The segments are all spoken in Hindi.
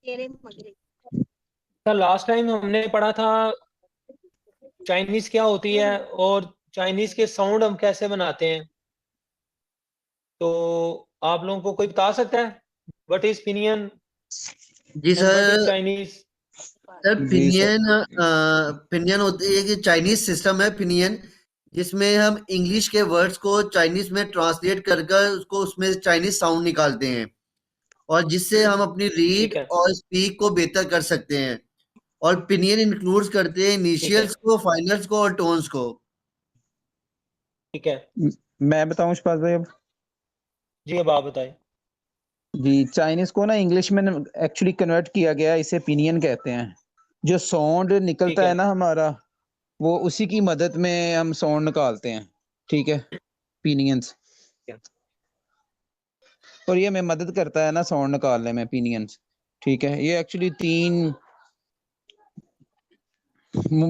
सर लास्ट टाइम हमने पढ़ा था चाइनीज क्या होती है और चाइनीज के साउंड हम कैसे बनाते हैं। तो आप लोगों को कोई बता सकता है व्हाट इज पिनियन जी and what is sir. Chinese? Sir जी सर। पिनियन होती है कि चाइनीज सिस्टम है पिनियन, जिसमें हम इंग्लिश के वर्ड्स को चाइनीज में ट्रांसलेट कर कर उसको उसमें चाइनीज साउंड निकालते हैं, और जिससे हम अपनी ठीक रीड है, और स्पीक को बेहतर कर सकते हैं। और पिनियन इंक्लूड्स करते हैं ठीक है, इनिशियल्स को, फाइनल्स को और टोन्स को। ठीक है। मैं बताऊं शहबाज भाई अब? जी अब आप बताएं। जी, चाइनीज को ना इंग्लिश में एक्चुअली कन्वर्ट किया गया, इसे पिनियन कहते हैं। जो साउंड ठीक निकलता है है, ना हमारा, वो उसी की मदद में हम साउंड निकालते हैं। ठीक है, पिनियंस। और ये हमें मदद करता है ना साउंड निकालने में, पिनियंस। ठीक है, ये एक्चुअली तीन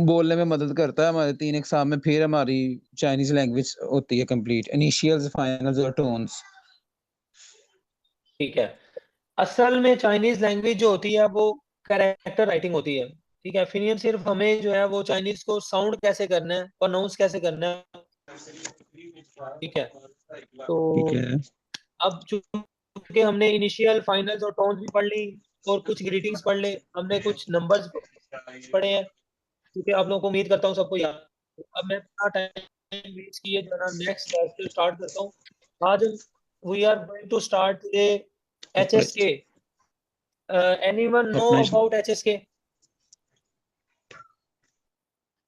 बोलने में मदद करता है हमारे तीन एग्जाम में, फिर हमारी चाइनीज लैंग्वेज होती है कंप्लीट, इनिशियल्स, फाइनल्स और टोन्स। ठीक है। असल में चाइनीज लैंग्वेज जो होती है वो कैरेक्टर राइटिंग होती है। ठीक है, फिनियन सिर्फ हमें जो है वो चाइनीज को साउंड कैसे करना है, प्रोनाउंस कैसे करना है। ठीक है, तो ठीक है। अब चूंकि हमने इनिशियल फाइनल्स और टोन्स भी पढ़ ली और कुछ ग्रीटिंग्स पढ़ ले, हमने कुछ नंबर्स पढ़े हैं, क्योंकि आप लोगों को उम्मीद करता हूँ सबको याद। अब मैं टाइम वेस्ट किए जो है ना नेक्स्ट लेक्चर स्टार्ट करता हूँ। आज we are going to start HSK। Anyone know अपने अबाउट HSK?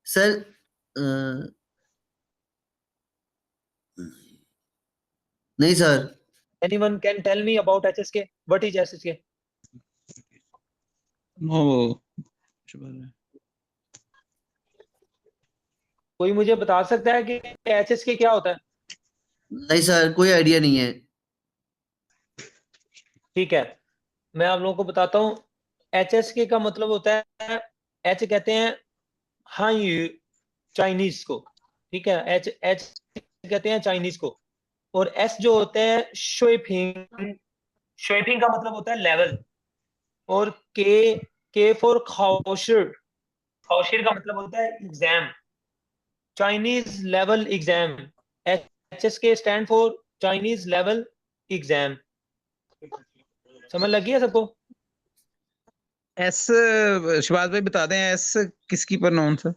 सर नहीं sir. Anyone can tell me about HSK? What is HSK? No. कोई मुझे बता सकता है कि HSK क्या होता है? नहीं सर, कोई आइडिया नहीं है। ठीक है, मैं आप लोगों को बताता हूँ। HSK का मतलब होता है, H कहते हैं हाँ यू चाइनीज को। ठीक है, एच एच कहते हैं चाइनीज को। और एस जो होता है शुइफिंग। शुइफिंग का मतलब होता है लेवल। और के फॉर खाओशिर। खाओशिर का मतलब होता है exam, Chinese level exam. HSK stand for Chinese level exam. समझ लगी है सबको? एस, शहबाज भाई बता दें एस किसकी प्रोनाउंस है?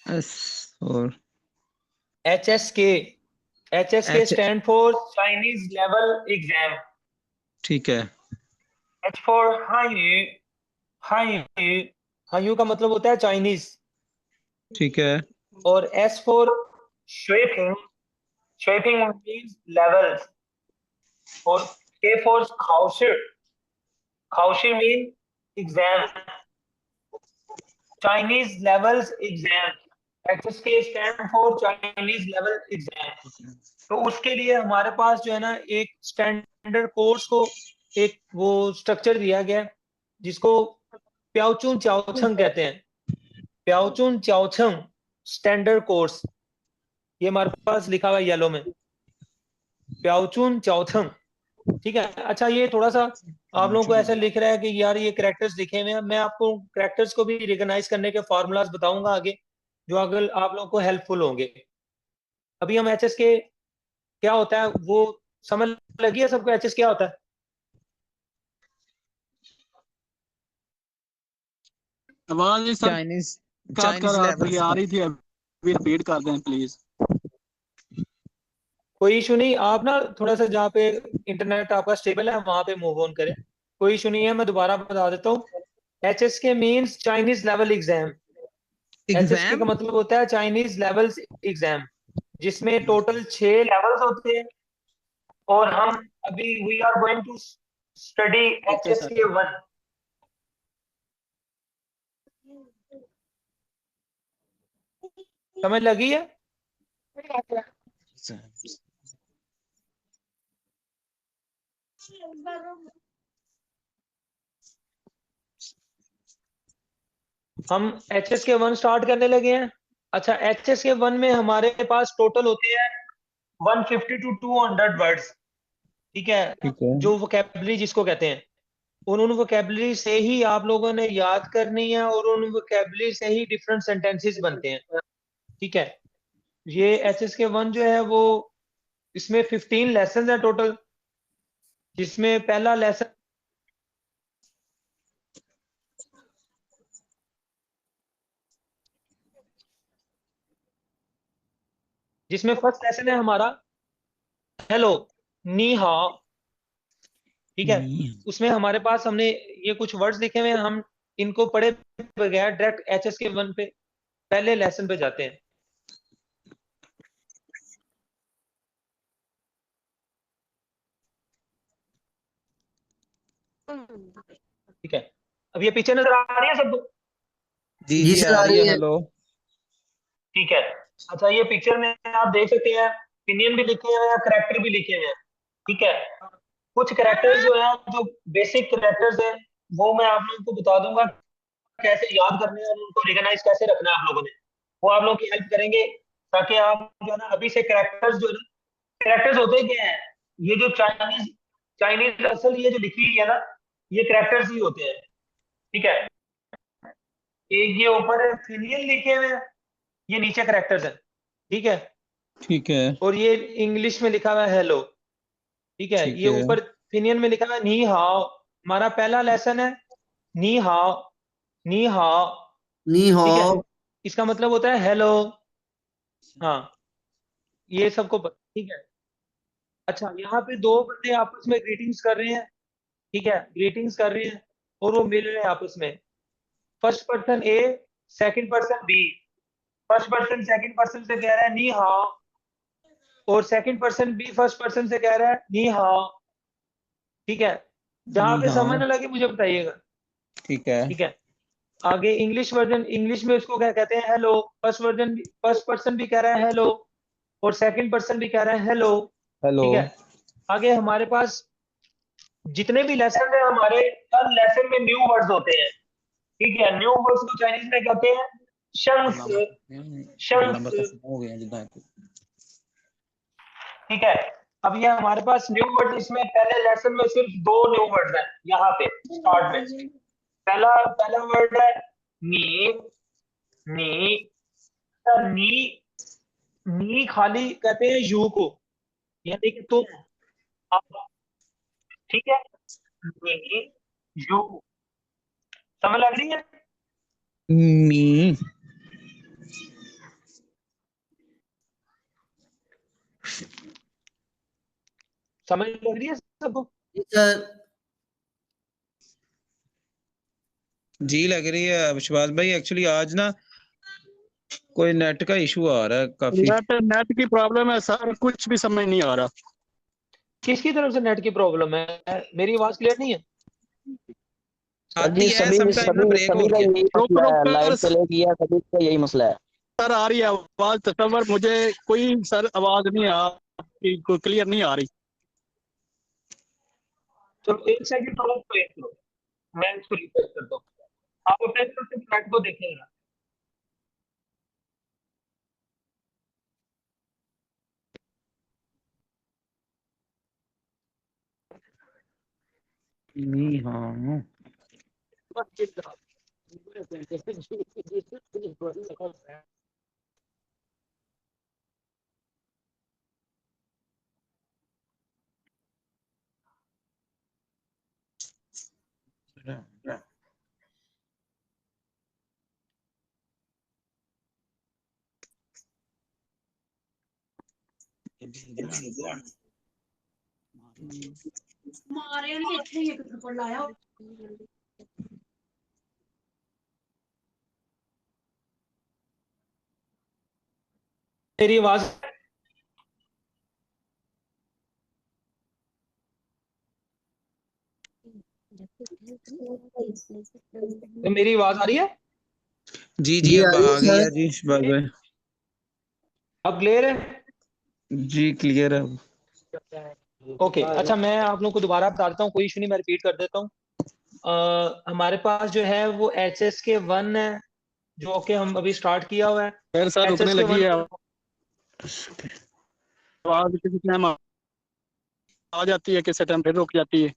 एस और HSK। HSK H. Stand for Chinese level exam. ठीक है। H for high. हाई हाईयू का मतलब होता है चाइनीज। ठीक है। और S फॉर शेपिंग। शेपिंग मींस लेवल्स। और K फॉर खाओशिर। खाओशिर mean exam, Chinese levels exam. HSK stand for Chinese level exam. तो उसके लिए हमारे पास जो है ना एक स्टैंडर्ड कोर्स को एक वो स्ट्रक्चर दिया गया है, जिसको प्याओचुन चाओछंग कहते हैं। प्याओचुन चाओछंग स्टैंडर्ड कोर्स, ये हमारे पास लिखा हुआ है येलो में, प्याओचुन चाओछंग। ठीक है, अच्छा ये थोड़ा सा आप लोगों को ऐसा लिख रहा है कि यार ये करेक्टर्स लिखे हुए हैं। मैं आपको करेक्टर्स को भी रिकॉग्नाइज करने के फॉर्मूलाज बताऊंगा आगे, जो अगर आप लोगों को हेल्पफुल होंगे। अभी हम HSK क्या होता है वो समझ लगी है सबको? HSK क्या होता है? आवाज सर चाइनीज काट कर चाइनीज आ लेवल्स। रही थी, अभी रिपीट कर दें प्लीज। कोई इशू नहीं, आप ना थोड़ा सा जहाँ पे इंटरनेट आपका स्टेबल है वहां पे मूव ऑन करें। कोई इशू नहीं है, मैं दोबारा बता देता हूँ। HSK means Chinese level exam. HSK का एग्जाम। मतलब होता है चाइनीज लेवल्स एग्जाम, जिसमें टोटल 6 लेवल्स होते हैं। और हम अभी we are going to study okay sir. HSK 1। समझ लगी है? हम HSK 1 स्टार्ट करने लगे हैं। अच्छा, HSK 1 में हमारे पास टोटल होते हैं 150 to 200 वर्ड्स। ठीक है, ठीक है। जो वोकैबुलरी जिसको कहते हैं। और उन वोकेबलरी से ही आप लोगों ने याद करनी है और उन वोकेबलरी से ही डिफरेंट सेंटेंसेस बनते हैं, ठीक है। ये HSK 1 जो है वो इसमें 15 लेसन है टोटल, जिसमें पहला लेसन जिसमें फर्स्ट लेसन है हमारा हेलो, नी हाओ, ठीक है। उसमें हमारे पास हमने ये कुछ वर्ड्स लिखे हुए हैं, हम इनको पढ़े बगैर डायरेक्ट HSK 1 पे पहले लेसन पे जाते हैं। ठीक है, अब ये पीछे नजर आ रही है सबको? जी जी जी सर आ आ रही रही है, है। हेलो। ठीक है, अच्छा ये पिक्चर में आप देख सकते हैं ओपिनियन भी लिखे हुए हैं, करेक्टर भी लिखे हुए हैं, ठीक है। कुछ करेक्टर्स जो है, जो बेसिक करेक्टर्स हैं, वो मैं आप लोगों को बता दूंगा कैसे याद करने हैं और उनको रिकॉग्नाइज कैसे रखना है आप लोगों ने, वो आप लोगों की हेल्प करेंगे, ताकि आप जो है ना अभी से करेक्टर्स जो है ना, करेक्टर्स होते क्या है, ये जो चाइनीज चाइनीज असल ये जो लिखी हुई है ना, ये करेक्टर्स ही होते हैं, ठीक है। एक ये ऊपर फिनियन लिखे हुए हैं, ये नीचे करेक्टर्स हैं, ठीक है। ठीक है और ये इंग्लिश में लिखा हुआ है हेलो, ठीक है। ठीक ये है ऊपर फिनियन में लिखा हुआ है नी हाओ, हमारा पहला लेसन है नी हाओ, नी हाओ, नी हो। ठीक है। इसका मतलब होता है हेलो, हाँ, ये सबको ठीक है। अच्छा, यहाँ पे दो बंदे आपस में ग्रीटिंग्स कर रहे हैं, ठीक है, ग्रीटिंग्स कर रहे हैं और वो मिल रहे हैं आपस में। First person A, second person B, first person second person से कह रहा है नी हाओ, और second person B first person से कह रहा है नी हाओ, ठीक है। जहां जी पे समझ हाँ न लगे मुझे बताइएगा, ठीक है ठीक है। आगे इंग्लिश वर्जन, इंग्लिश में उसको क्या कहते हैं, हेलो। फर्स्ट पर्सन भी कह रहा है हेलो और सेकंड पर्सन भी कह रहा है हेलो, हेलो ठीक है। आगे हमारे पास जितने भी लेसन है हमारे, हर लेसन में न्यू वर्ड्स होते हैं, ठीक है। न्यू वर्ड्स को चाइनीज में कहते हैं शंस, शंस, हो गया जितना ठीक है। अब ये हमारे पास न्यू वर्ड, इसमें पहले लेसन में सिर्फ दो न्यू वर्ड्स हैं यहाँ पे स्टार्ट में। पहला पहला वर्ड है नी, नी, नी, नी खाली कहते हैं यू को, यानी कि तुम, आप, ठीक है। नी, यू, समझ लग रही है? मी समझ लग रही है सबको? जी सर। जी लग रही है विश्वास भाई। एक्चुअली आज ना कोई नेट का इशू आ रहा है काफी। नेट नेट की प्रॉब्लम है सर, कुछ भी समझ नहीं आ रहा। किसकी तरफ से नेट की प्रॉब्लम है? मेरी आवाज क्लियर नहीं है? सर आती जी, है सम टाइम ना ब्रेक हो सभी का रही है। यही रुक मसला रुक है, लाइव कर चले गया सभी का यही मसला है। सर आ रही है आवाज, तस्वर मुझे कोई सर आवाज नहीं आ क्लियर नहीं आ रही। चलो एक सेकंड थोड़ा वेट करो, मैं इसको रिफ्रेश करता हूँ, आप अपने तरफ से नेट को देखिएगा। मी हाँ मेरी आवाज, तो मेरी आवाज आ रही है? जी जी जी आ अब रही है आ गई सर। है जी विश्वास भाई। अब क्लियर है? जी क्लियर है। ओके, अच्छा मैं आप लोगों को दोबारा बता देता हूँ, कोई इशू नहीं, मैं रिपीट कर देता हूँ। हमारे पास जो है वो HSK 1 है, जो कि हम अभी स्टार्ट किया हुआ है। फिर सर रुकने लगी HSK 1 है आवाज, किसी टाइम आ जाती है, किसी टाइम फिर रुक जाती है।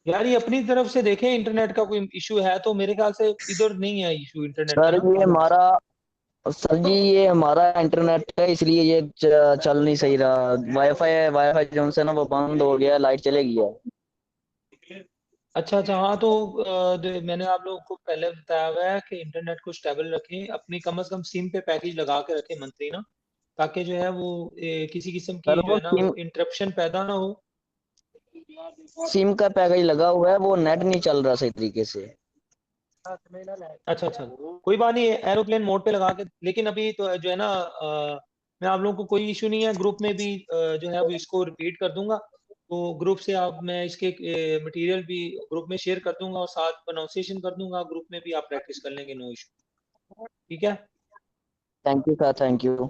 यार ये अपनी तरफ से देखें, इंटरनेट का कोई इशू है तो मेरे ख्याल से इधर नहीं है इशू इंटरनेट का सर ना। ये हमारा सर जी ये हमारा इंटरनेट है, इसलिए ये चल नहीं सही रहा। वाईफाई जो से ना वो बंद हो गया, लाइट चलेगी है। अच्छा अच्छा, हाँ तो मैंने आप लोगों को पहले बताया हुआ है कि इंटरनेट को स्टेबल रखें, अपनी कम से कम सिम पे पैकेज लगा के रखें मंथली ना, ताकि जो है वो किसी किस्म सर की जो वो है ना वो इंटरप्शन पैदा ना हो। सिम का पैकेज लगा हुआ है, वो नेट नहीं चल रहा सही तरीके से। अच्छा अच्छा, कोई बात नहीं, एरोप्लेन मोड पे लगा के, लेकिन अभी तो जो है ना मैं आप लोगों को कोई इशू नहीं है, ग्रुप में भी जो है वो इसको रिपीट कर दूंगा, तो ग्रुप से आप मैं इसके मटेरियल भी ग्रुप में शेयर कर दूंगा और साथ प्रोनाउंसिएशन कर दूंगा, ग्रुप में भी आप प्रैक्टिस कर लेंगे, नो इशू, ठीक है। Thank you sir, thank you.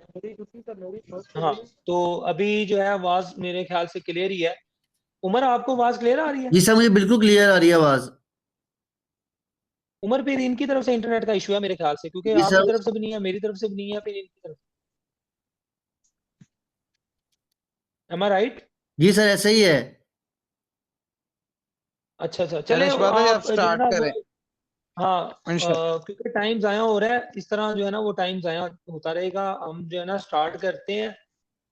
हाँ तो अभी जो है आवाज मेरे ख्याल से क्लियर ही है। उमर आपको आवाज क्लियर आ रही है? जी सर, मुझे बिल्कुल क्लियर आ रही है आवाज। उमर फिर इनकी तरफ से इंटरनेट का इशू है मेरे ख्याल से, क्योंकि जी आपकी सर। तरफ से भी नहीं है, मेरी तरफ से भी नहीं है, फिर इनकी तरफ, एम आई राइट? जी सर ऐसा ही है। अच्छा अच्छा, चले चलें शबाब भाई, आप आप जो है स्टार्ट ना वो, करें हाँ इंशाल्लाह। क्योंकि टाइम जाया हो रहा है इस तरह जो है ना वो टाइम जाया होता रहेगा, हम जो है ना स्टार्ट करते हैं।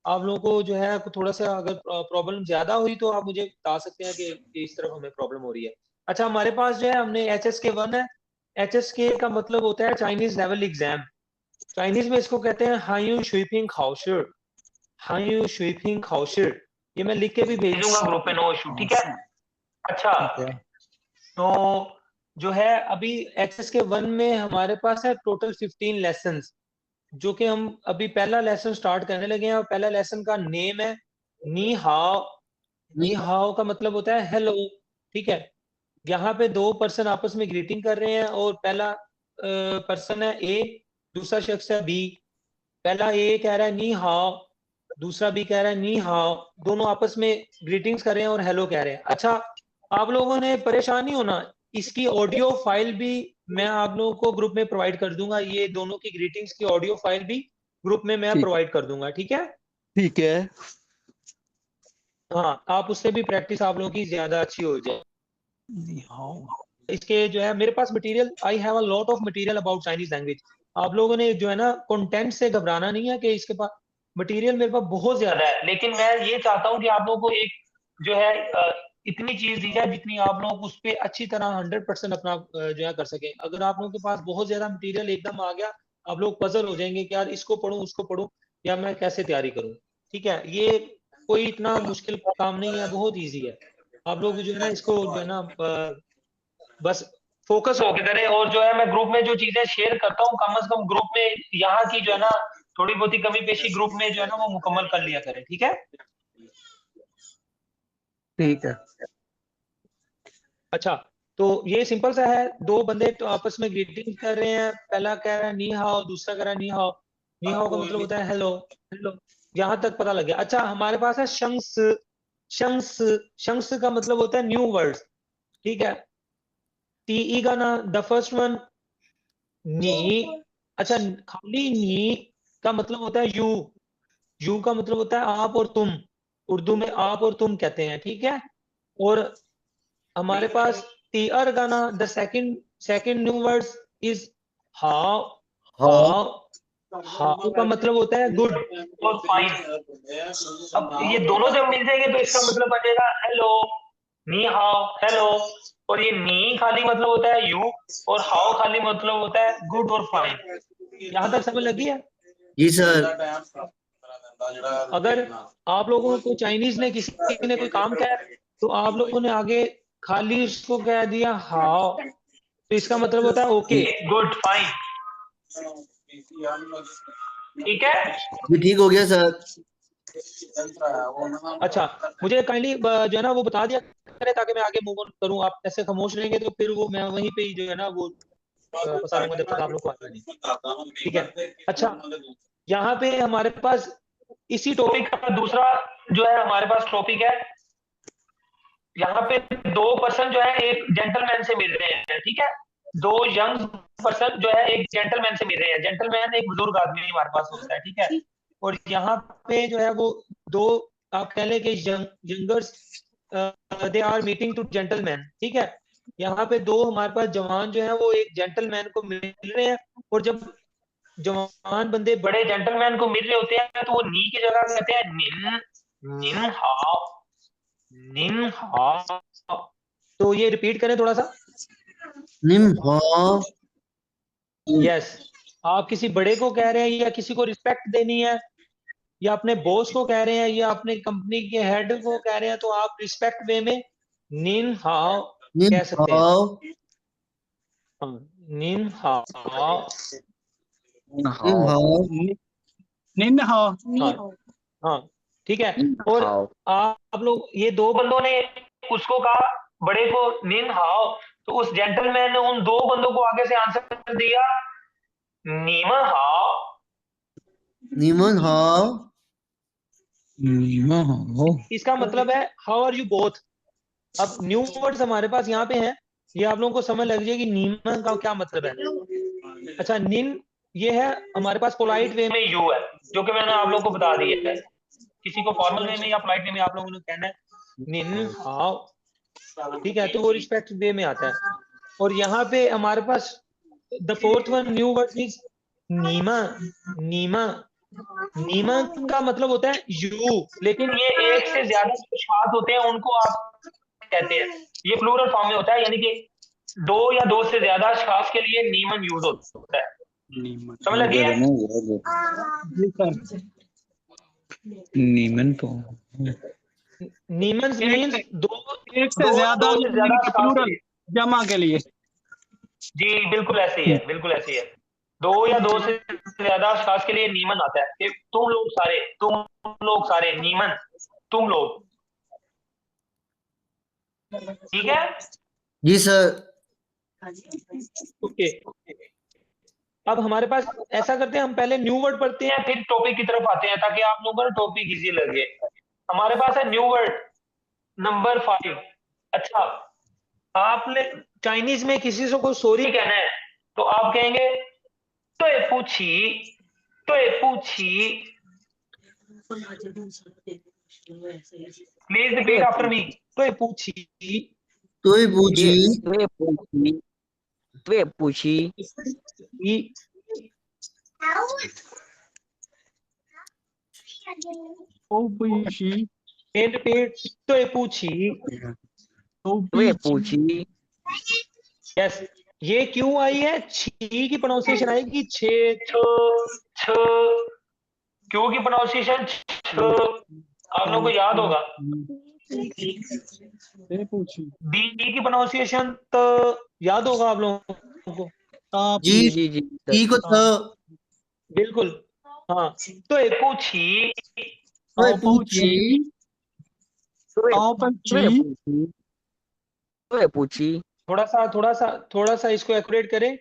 आप लोगों को जो है थोड़ा सा अगर प्रॉब्लम ज्यादा हुई तो आप मुझे बता सकते हैं कि इस तरफ हमें प्रॉब्लम हो रही है। अच्छा, हमारे पास जो है हमने HSK 1 है। HSK का मतलब होता है चाइनीज लेवल एग्जाम। चाइनीज में इसको कहते हैं हायू शुइपिंग खाओशिर, हायू शुइपिंग खाओशिर। ये मैं लिख के भी भेजूंगा ग्रुप पे, नो इशू, ठीक है। अच्छा, ठीक है। तो जो है अभी HSK 1 में हमारे पास है टोटल 15 लेसन, जो कि हम अभी पहला लेसन स्टार्ट करने लगे हैं, और पहला लेसन का नेम है नी हाओ। नी हाओ का मतलब होता है हेलो, ठीक है। यहाँ पे दो पर्सन आपस में ग्रीटिंग कर रहे हैं, और पहला पर्सन है ए, दूसरा शख्स है बी। पहला ए कह रहा है नी हाओ, दूसरा बी कह रहा है नी हाओ, दोनों आपस में ग्रीटिंग्स कर रहे हैं और हेलो कह रहे हैं। अच्छा, आप लोगों ने परेशान नहीं होना, इसकी ऑडियो फाइल भी मैं आप लोगों को ग्रुप में प्रोवाइड कर दूंगा, ये दोनों की ग्रीटिंग्स की ऑडियो फाइल भी ग्रुप में मैं ठीक प्रोवाइड कर दूंगा, ठीक है। ठीक है। हाँ, आप उससे भी प्रैक्टिस आप लोगों की ज्यादा अच्छी हो जाए। इसके जो है मेरे पास material, I have a lot of material about Chinese language. आप लोगों ने जो है ना कंटेंट से घबराना नहीं है कि इसके पास मटेरियल मेरे पास बहुत ज्यादा है, लेकिन मैं ये चाहता हूँ कि आप लोगों को एक जो है इतनी चीज दी जाए जितनी आप लोग उस पर अच्छी तरह 100% अपना जो है कर सकें। अगर आप लोगों के पास बहुत ज्यादा मटेरियल एकदम आ गया, आप लोग पजल हो जाएंगे कि यार इसको पढ़ूं उसको पढ़ूं, या मैं कैसे तैयारी करूं। ठीक है, ये कोई इतना मुश्किल काम नहीं है, बहुत ईजी है। आप लोग जो है ना इसको जो है ना बस फोकस होके करें, और जो है मैं ग्रुप में जो चीजें शेयर करता हूँ कम से कम ग्रुप में यहाँ की जो है ना थोड़ी बहुत ही कमी पेशी ग्रुप में जो है ना वो मुकम्मल कर लिया करें, ठीक है। ठीक है। अच्छा, तो ये सिंपल सा है, दो बंदे तो आपस में ग्रीटिंग कर रहे हैं, पहला कह रहा है नी हाओ, दूसरा कह रहा है नी हाओ। नी हाओ का मतलब होता है हेलो, हेलो, यहाँ तक पता लग गया। अच्छा, हमारे पास है शंस। शंस, शंस का मतलब होता है न्यू वर्ड, ठीक है। टीई का ना द फर्स्ट वन नी। अच्छा, खाली नी का मतलब होता है यू। यू का मतलब होता है आप और तुम, उर्दू में आप और तुम कहते हैं, ठीक है। और हमारे पास टीआर का ना the second second new words is how. हाँ। हाउ, हाउ का मतलब होता है गुड और फाइन। अब ये दोनों जब मिल जाएंगे तो इसका मतलब बनेगा हेलो, नी हाउ, हेलो। और ये नी खाली मतलब होता है यू, और हाउ खाली मतलब होता है गुड और फाइन। यहाँ तक समझ लगी है? जी सर। अगर आप लोगों को चाइनीज ने किसी ने कोई काम कहा तो आप लोगों ने आगे खाली उसको कह दिया हाउ, तो इसका मतलब होता है ओके, गुड, फाइन, ठीक है। ये ठीक हो गया सर। अच्छा, मुझे काइंडली जो है ना वो बता दिया करें ताकि मैं आगे मूव ऑन करूं। आप ऐसे खामोश रहेंगे तो फिर वो मैं वहीं पे ही जो है ना वो फंसा लूंगा जब तक आप लोग को आता नहीं, ठीक है। अच्छा, यहाँ पे हमारे पास इसी टॉपिक का दूसरा जो है हमारे पास टॉपिक है, यहाँ पे दो पर्सन जो है एक जेंटलमैन से मिल रहे हैं, ठीक है। दो यंग पर्सन जो है एक जेंटलमैन से मिल रहे हैं। जेंटलमैन एक बुजुर्ग आदमी हमारे पास होता है, ठीक है। और यहाँ पे जो है वो दो, आप कह लें कि youngers they are meeting to gentleman, ठीक है। यहाँ पे दो हमारे पास जवान जो है वो एक जेंटलमैन को मिल रहे हैं, और जब जवान बंदे बड़े जेंटलमैन को मिल रहे होते हैं तो वो नी की जगह कहते हैं निन, निन हाओ, निन हाओ। तो ये रिपीट करें थोड़ा सा। निम हाओ। यस, आप किसी बड़े को कह रहे हैं या किसी को रिस्पेक्ट देनी है, या अपने बॉस को कह रहे हैं, या अपने कंपनी के हेड को कह रहे हैं, तो आप रिस्पेक्ट वे में निन हाओ निम कह सकते हैं। हाओ। हाँ, निन हाओ। निम हाओ हाओ। निन हाओ। हाँ हाँ, ठीक है। और हाओ आप लोग, ये दो बंदों ने उसको कहा, बड़े को निन हाओ, तो उस जेंटलमैन ने उन दो बंदों को आगे से आंसर दिया नीमन हाओ। निमन हाओ। इसका मतलब है हाउ आर यू बोथ। अब न्यू वर्ड्स हमारे पास यहाँ पे हैं, ये आप लोगों को समझ लग जाएगी नीमन का क्या मतलब है। अच्छा, निन ये है हमारे पास पोलाइट वे में यू है, जो कि मैंने आप लोगों को बता दिया है। किसी को फॉर्मल वे में या पोलाइट वे में आप लोगों ने कहना है निन हाओ, ठीक है, तो वो रिस्पेक्ट वे में आता है। और यहाँ पे हमारे पास the fourth one new word is नीमा। नीमा, नीमा का मतलब होता है यू, लेकिन ये एक से ज्यादा जो श्वास होते हैं उनको आप कहते हैं, ये प्लूरल फॉर्म में होता है, यानी कि दो या दो से ज्यादा श्वास के लिए नीमन यूज होता है। समझ लगी है? नीमन तो नीमन मीन्स दो एक से दो ज्यादा दो से ज्यादा श्वास के प्लूरल लिए। जमा के लिए। जी बिल्कुल ऐसे ही है, बिल्कुल ऐसे ही है। दो या दो से ज्यादा श्वास के लिए नीमन आता है कि तुम लोग सारे नीमन, तुम लोग, ठीक है। जी सर। ओके, अब हमारे पास ऐसा करते हैं, हम पहले न्यू वर्ड पढ़ते हैं फिर टॉपिक की तरफ आते हैं, ताकि आप लोगों को टॉपिक इजी लगे। हमारे पास है न्यू वर्ड नंबर 5। अच्छा, आपने चाइनीज में किसी से को सॉरी कहना है तो आप कहेंगे तो पूछी, तो पूछी। प्लीज रिपीट आफ्टर मी। तो पूछी, तो ही पूछी। त्वे पूछी त्वे पूछी ओ पूछी। रिपीट, तो पूछी। त्वे पूछी यस, ये क्यों आई है, छी की प्रोनाउंसिएशन आएगी छे, छ, छ। क्यों की प्रोनाउंसिएशन छ, आप लोगों को याद होगा। त्वे पूछी। बी की प्रोनाउंसिएशन तो याद होगा आप लोगों को। जी जी जी जी जी को तो। बिल्कुल, हाँ। तो पूछी, तो ही पूछी। त्वे पूछी। पूछी त्वे पूछी थोड़ा सा इसको एक्यूरेट करें।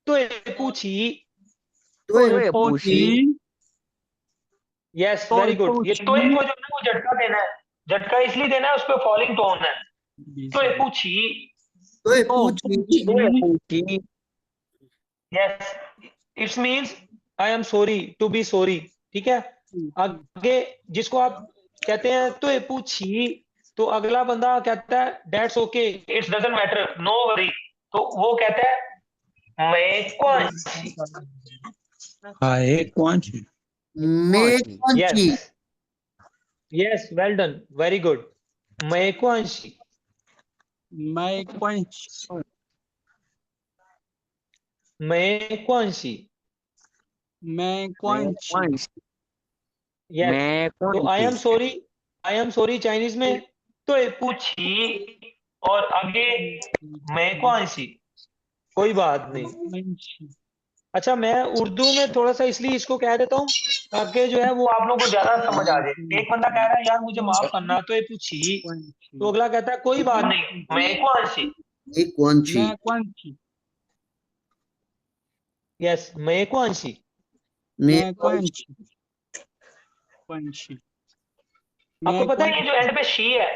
तो पूछी। तो ही त्वे पूछी। पूछी यस, वेरी गुड। ये तो को जो है वो झटका देना है, झटका इसलिए देना है, उस पर फॉलिंग टोन है। तो पूछी। तो ही पूछी। त्वे पूछी yes, it's means I am sorry, to be sorry, ठीक है। आगे जिसको आप कहते हैं तो पूछी, तो अगला बंदा कहता है that's okay, it's doesn't matter, no worry, तो वो कहता है मैं कौन सी। हाय कौन सी मैं कौन यस सी। Yes, well done, very good. मैं कौन सी, मैं पंच। मैं कौन सी। मैं मैं कौन कौन सी यस, मैं तो कौन सी आई एम सॉरी चाइनीज में तो पूछी, और आगे मैं कौन सी, कोई बात नहीं। अच्छा, मैं उर्दू में थोड़ा सा इसलिए इसको कह देता हूँ ताकि जो है वो आप लोगों को ज्यादा समझ आ जाए। एक बंदा कह रहा है यार मुझे माफ करना, तो पूछी, तो अगला कहता है कोई बात नहीं, मैं कौन सी। मैं कौन सी। मैं कौन सी यस, मैं कौन सी। मैं मैं कौन सी पंछी। आपको मैं पता कौन है ये जो एंड पे शी है,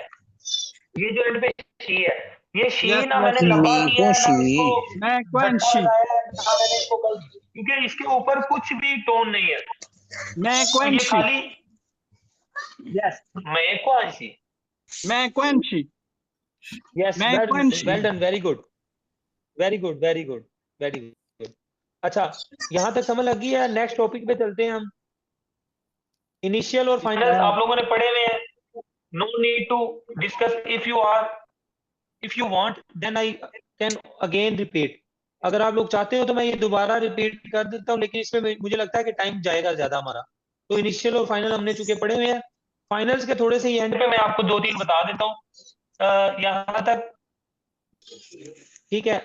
ये जो एंड पे शी है, ये शी यस ना मैंने यस लंबा मैं किया कौन है ना इसको सी मैं कौन झटका सी लगाया है, ना मैंने इसको क्योंकि इसके ऊपर कुछ भी टोन नहीं है, मैं तो कौन ये सी खाली। यस, मैं कौन सी। मैं क्वेंची यस, मैं क्वेंची well done, very good, very good, very good, very good. अच्छा, यहाँ तक समझ लगी है। नेक्स्ट टॉपिक पे चलते हैं हम। इनिशियल और फाइनल आप लोगों ने पढ़े हुए हैं। No need to discuss. If you want then I can again repeat. अगर आप लोग चाहते हो तो मैं ये दोबारा रिपीट कर देता हूँ, लेकिन इसमें मुझे लगता है कि टाइम जाएगा ज्यादा हमारा। तो इनिशियल और फाइनल हमने चूंकि पढ़े हुए हैं, फाइनल्स के थोड़े से एंड पे मैं आपको 2-3 बता देता हूँ यहाँ तक, ठीक है।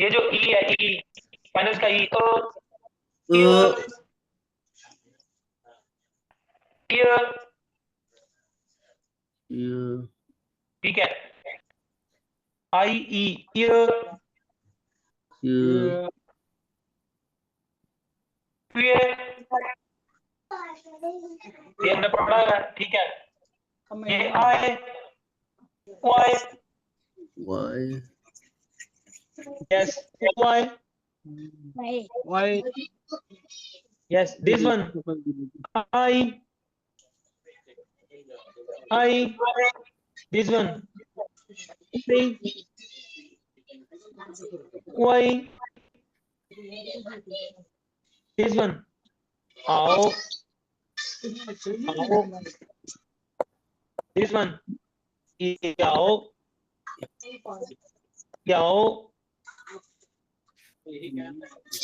ये जो ई है, ई फाइनल्स का ई, ठीक है। आई ई, ये हमने पढ़ा है, ठीक है। ये I, Y, yes, Y, Y yes, this one, I, this one, why, this one, आओ, this one, आओ,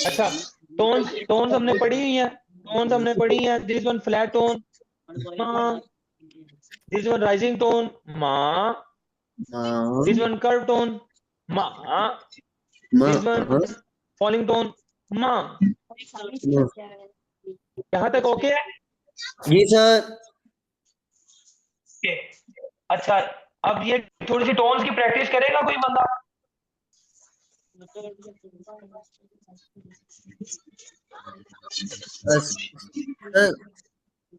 अच्छा, टोन्स हमने पढ़ी हुई है। दिस वन फ्लैट टोन, मा, दिस वन राइजिंग टोन, मा, दिस वन कर्व टोन, मा, दिस वन फॉलिंग टोन, मा। यहाँ तक ओके है? जी सर। अच्छा, अब ये थोड़ी सी टोन्स की प्रैक्टिस करेगा कोई बंदा?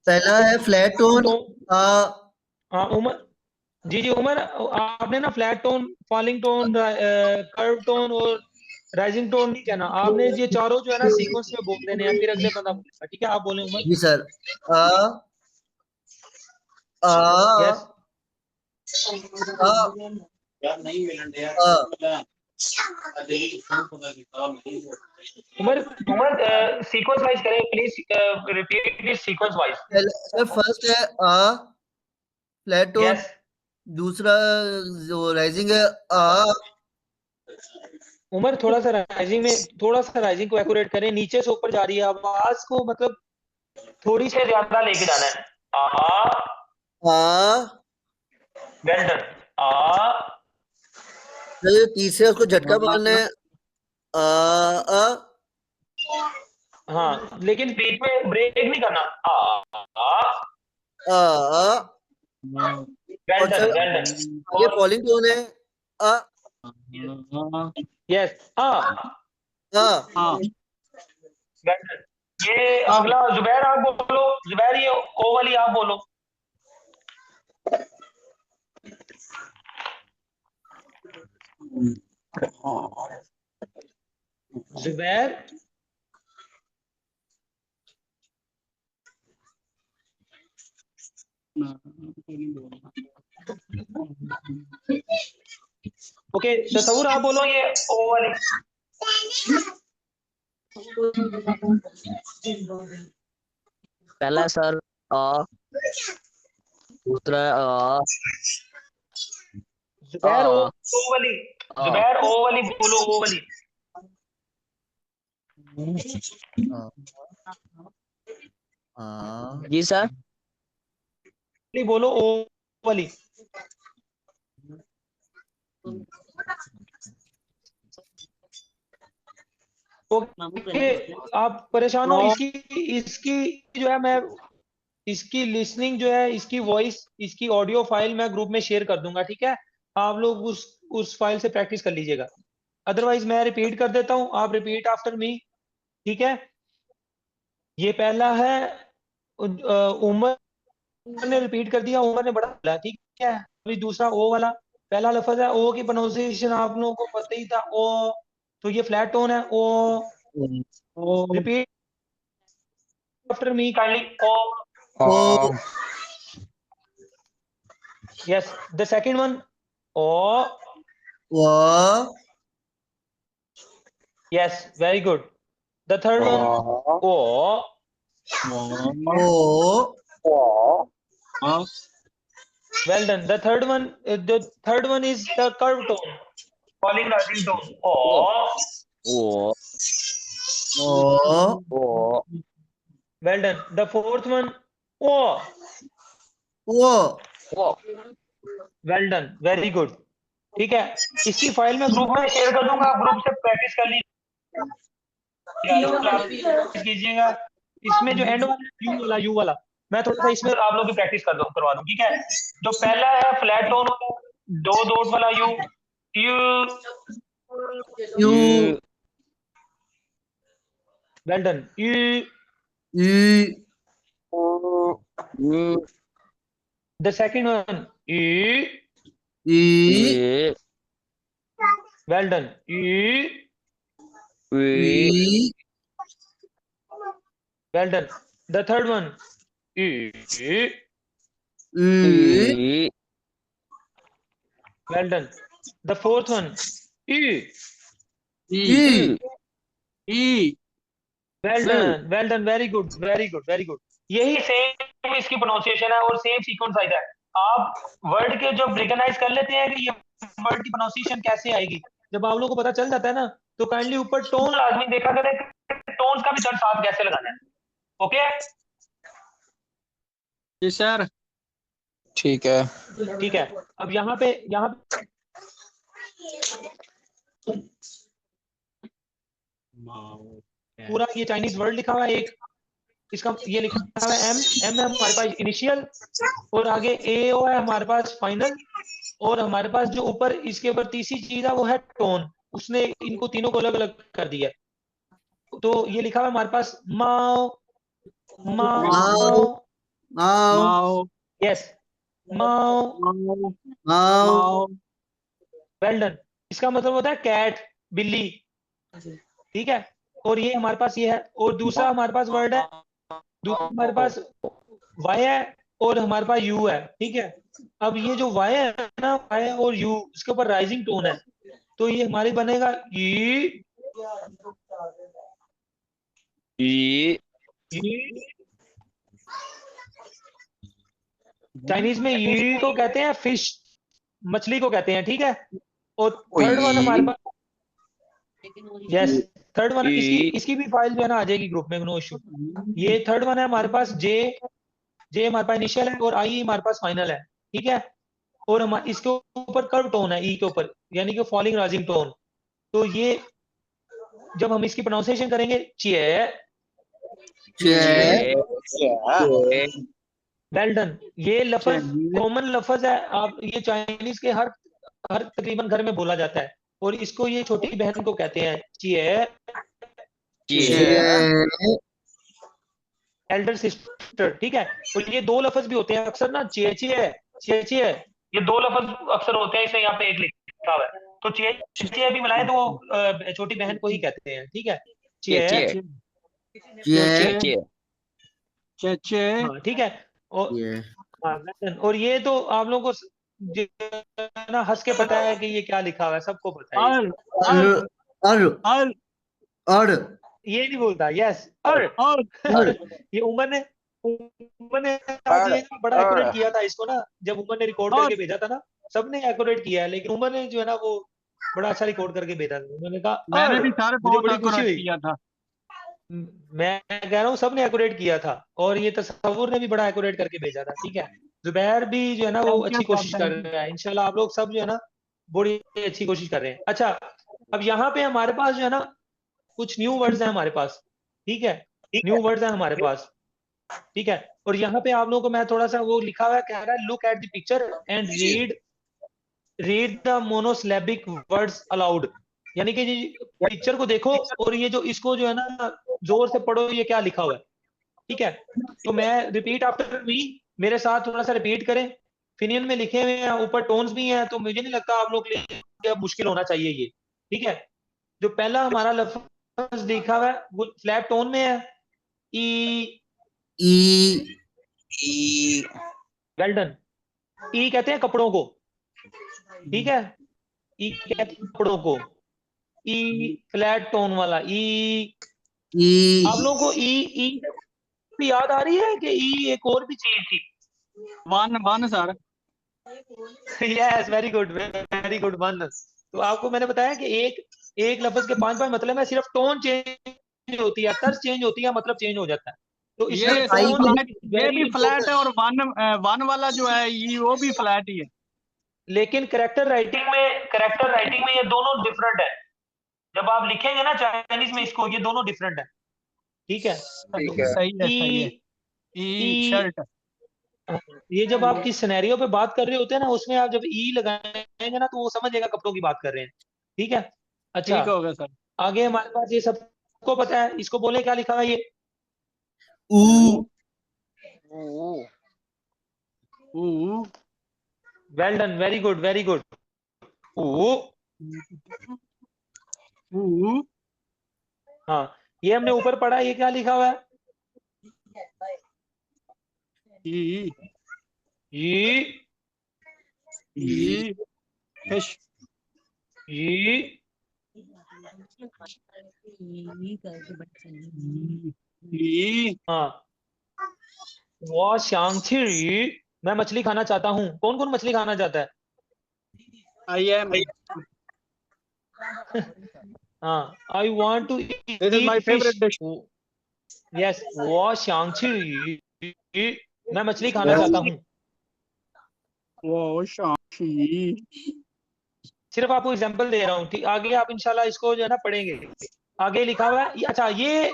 पहला है फ्लैट टोन। हाँ उमर जी उमर, आपने ना flat tone, falling tone, curve tone और राइजिंग टोन नहीं कहना आपने। ये चारों जो है ना सीक्वेंस में बोल देने हैं, फिर अगले बंदा बोलेगा, ठीक है? आप बोले उमर। जी sir. Yes, Umar sequence wise करें please, repeat this sequence wise. Sir first है फ्लैट टोन। यस, दूसरा जो राइजिंग है उमर थोड़ा सा राइजिंग को एक्यूरेट करें, नीचे से ऊपर जा रही है आवाज को, मतलब थोड़ी से ज्यादा लेके जाना है। Well done. तीसरे उसको झटका मारना है। हाँ, लेकिन बीच में ब्रेक नहीं करना। Well done, well done. ये फॉलिंग टोन है। Yes, well done. ये अगला जुबैर, आप बोलो। जुबैर, ये ओ वाली आप बोलो। जुबैर, ओके, तसव्वुर आप बोलो ये ओ वाली। पहला सर दूसरा जुबैर ओ वाली, जुबैर ओ वाली बोलो, ओ वाली। जी सर। बोलो ओ वाली। ओके, आप परेशान हो इसकी जो है, मैं इसकी लिसनिंग जो है, इसकी वॉइस, इसकी ऑडियो फाइल मैं ग्रुप में शेयर कर दूंगा, ठीक है? आप लोग उस फाइल से प्रैक्टिस कर लीजिएगा। अदरवाइज मैं रिपीट कर देता हूं, आप रिपीट आफ्टर मी, ठीक है? ये पहला है, उमर ने रिपीट कर दिया, उमर ने बड़ा बोला, ठीक है? अभी दूसरा ओ वाला पहला लफ्ज है, ओ की प्रोनाउंसिएशन आप लोगों को पता ही था, ओ। तो ये फ्लैट टोन है, ओ। रिपीट आफ्टर मी काइंडली, ओ। Yes. The second one, O. O. Yes, very good. The third one, O. O. Well done. The third one is the curved tone, falling rising tone. O. O. O. Well done. The fourth one, O. O. Well done. Very good. ठीक है, इसकी फाइल मैं ग्रुप में शेयर कर दूंगा, ग्रुप से प्रैक्टिस कर लीजिएगा, कीजिएगा। इसमें जो एंड वाला यू वाला मैं थोड़ा सा इसमें आप लोगों की प्रैक्टिस करवा दूं, ठीक है। जो पहला है फ्लैट टोन होता है, दो डॉट वाला you, U. Well done. U. The second one, E. Well done. E. Well done. The third one, E. Well done. The fourth one, E. Well done, well done, very good, very good, very good. यही सेम इसकी प्रोनाउंसिएशन है और सेम सीक्वेंस आएगा। आप वर्ड के जब रिकॉग्नाइज कर लेते हैं कि ये वर्ड की प्रोनाउंसिएशन कैसे आएगी, जब आप लोगों को पता चल जाता है ना, तो काइंडली ऊपर टोन लाजमी देखा करें, टोन्स का भी दर्द साथ कैसे लगाना है। ओके जी सर, ठीक है। ठीक है। अब यहाँ पे पूरा ये चाइनीज वर्ड लिखा हुआ है, एक इसका ये लिखा हुआ है एम है हमारे पास इनिशियल, और आगे ए ओ है हमारे पास फाइनल, और हमारे पास जो ऊपर इसके ऊपर तीसरी चीज है वो है टोन। उसने इनको तीनों को अलग अलग कर दिया। तो ये लिखा हुआ है हमारे पास माओ माओ Mao. यस माओ। Mao. Well done. इसका मतलब होता है कैट, बिल्ली, ठीक है। और ये हमारे पास ये है, और दूसरा हमारे पास वर्ड है, दूसरा हमारे पास वाई है और हमारे पास यू है, ठीक है। अब ये जो वाई है ना, वाई और यू, इसके ऊपर राइजिंग टोन है, तो ये हमारी बनेगा ई। चाइनीज में ई को कहते हैं फिश, मछली को कहते हैं, ठीक है। और थर्ड वन हमारे पास, यस थर्ड वन, इसकी भी फाइल जो है ना आ जाएगी ग्रुप में, नो इशू। ये थर्ड वन है हमारे पास जे हमारे पास इनिशियल है और आई हमारे पास फाइनल है, ठीक है। और हम इसके ऊपर कर्व टोन है ई के ऊपर, यानी कि फॉलिंग राइजिंग टोन। तो ये जब हम इसकी प्रोनाउंसिएशन करेंगे चे, वेल डन। ये लफ्ज कॉमन लफ्ज है, आप ये चाइनीज के हर तकरीबन घर में बोला जाता है, और इसको ये छोटी बहन को कहते हैं चे, एल्डर सिस्टर, ठीक है। और ये दो लफ्ज भी होते हैं अक्सर ना, चे ये दो लफ्ज अक्सर होते हैं, इसे यहाँ पे एक लिखा हुआ है। तो चे भी मिलाए तो वो छोटी बहन को ही कहते हैं, ठीक है। चे, हाँ ठीक है। और ये तो आप लोगों को ना हंस के पता है कि ये क्या लिखा हुआ है, सबको पता है। ये नहीं बोलता, यस ये उमर ने आज ये बड़ा एक्यूरेट किया था इसको ना, जब उमर ने रिकॉर्ड करके भेजा था ना, सबने एक्यूरेट किया है, लेकिन उमर ने जो है ना वो बड़ा अच्छा रिकॉर्ड करके भेजा था। उन्होंने कहा मैंने भी सारे मुझे बहुत बड़ी खुशी accurate हुई। किया था। मैं कह रहा हूँ सबने एक्यूरेट किया था, और ये तसव्वुर ने भी बड़ा एक्यूरेट करके भेजा था, ठीक है। जुबैर भी जो है ना वो अच्छी कोशिश कर रहा है, इंशाल्लाह आप लोग सब जो है ना बड़ी अच्छी कोशिश कर रहे हैं। अच्छा, अब यहाँ पे हमारे पास जो है ना कुछ न्यू वर्ड्स हैं हमारे पास, ठीक है, न्यू वर्ड्स हैं हमारे पास, ठीक है। और यहाँ पे आप लोगों को मैं थोड़ा सा वो लिखा हुआ है, कह रहा है look at the picture and read the monosyllabic words allowed, यानी कि पिक्चर को देखो और ये जो इसको जो है ना जोर से पढ़ो, ये क्या लिखा हुआ है, ठीक है। तो मैं रिपीट आफ्टर मी, मेरे साथ थोड़ा सा रिपीट करें। फिनियन में लिखे हुए हैं, ऊपर टोन्स भी हैं, तो मुझे नहीं लगता आप लोग के लिए मुश्किल होना चाहिए ये, ठीक है। जो पहला हमारा लफ्ज लिखा हुआ है वो फ्लैट टोन में है, ई, वेल डन। ई कहते हैं कपड़ों को, ठीक है, ई कहते हैं कपड़ों को, ई फ्लैट टोन वाला ई। ई, आप लोगों को ई भी याद आ रही है कि ई एक और भी चीज थी? One one sir. Yes, very good, very good, one. तो आपको मैंने बताया कि एक लफ्ज के 5 मतलब है, सिर्फ टोन चेंज होती है, तर्ज चेंज होती है, मतलब चेंज हो जाता है। तो ये इसमें सर टोन फ्लैट, ये भी फ्लैट है, और वन वाला जो है ये वो भी फ्लैट ही है। लेकिन करेक्टर राइटिंग में ये दोनों डिफरेंट है। जब आप लिखेंगे ना चाइनीज में इसको, ये दोनों डिफरेंट है, ठीक है। सही तो है, सही है। ई ई शर्ट। ये जब आप किस सिनेरियो पे बात कर रहे होते हैं ना, उसमें आप जब ई लगाएंगे ना, तो वो समझेगा कपड़ों की बात कर रहे हैं, ठीक है। अच्छा, ठीक हो गया सर। आगे हमारे पास ये सबको पता है, इसको बोले क्या लिखा हुआ है ये? ऊ, well done, very good, very good. ओ, हाँ, ये हमने ऊपर पढ़ा, ये क्या लिखा हुआ है? ई ई फिश। ई हाँ, वो शांगची, मैं मछली खाना चाहता हूँ। कौन कौन मछली खाना चाहता है? I am. हाँ, I want to this is my eat fish. Favourite dish. Yes, वो शांगची, मैं मछली खाना चाहता हूँ। वो शांति। सिर्फ आपको एग्जांपल दे रहा हूँ, ठीक। आगे आप इंशाल्लाह इसको जो है ना पढ़ेंगे। आगे लिखा हुआ है अच्छा, ये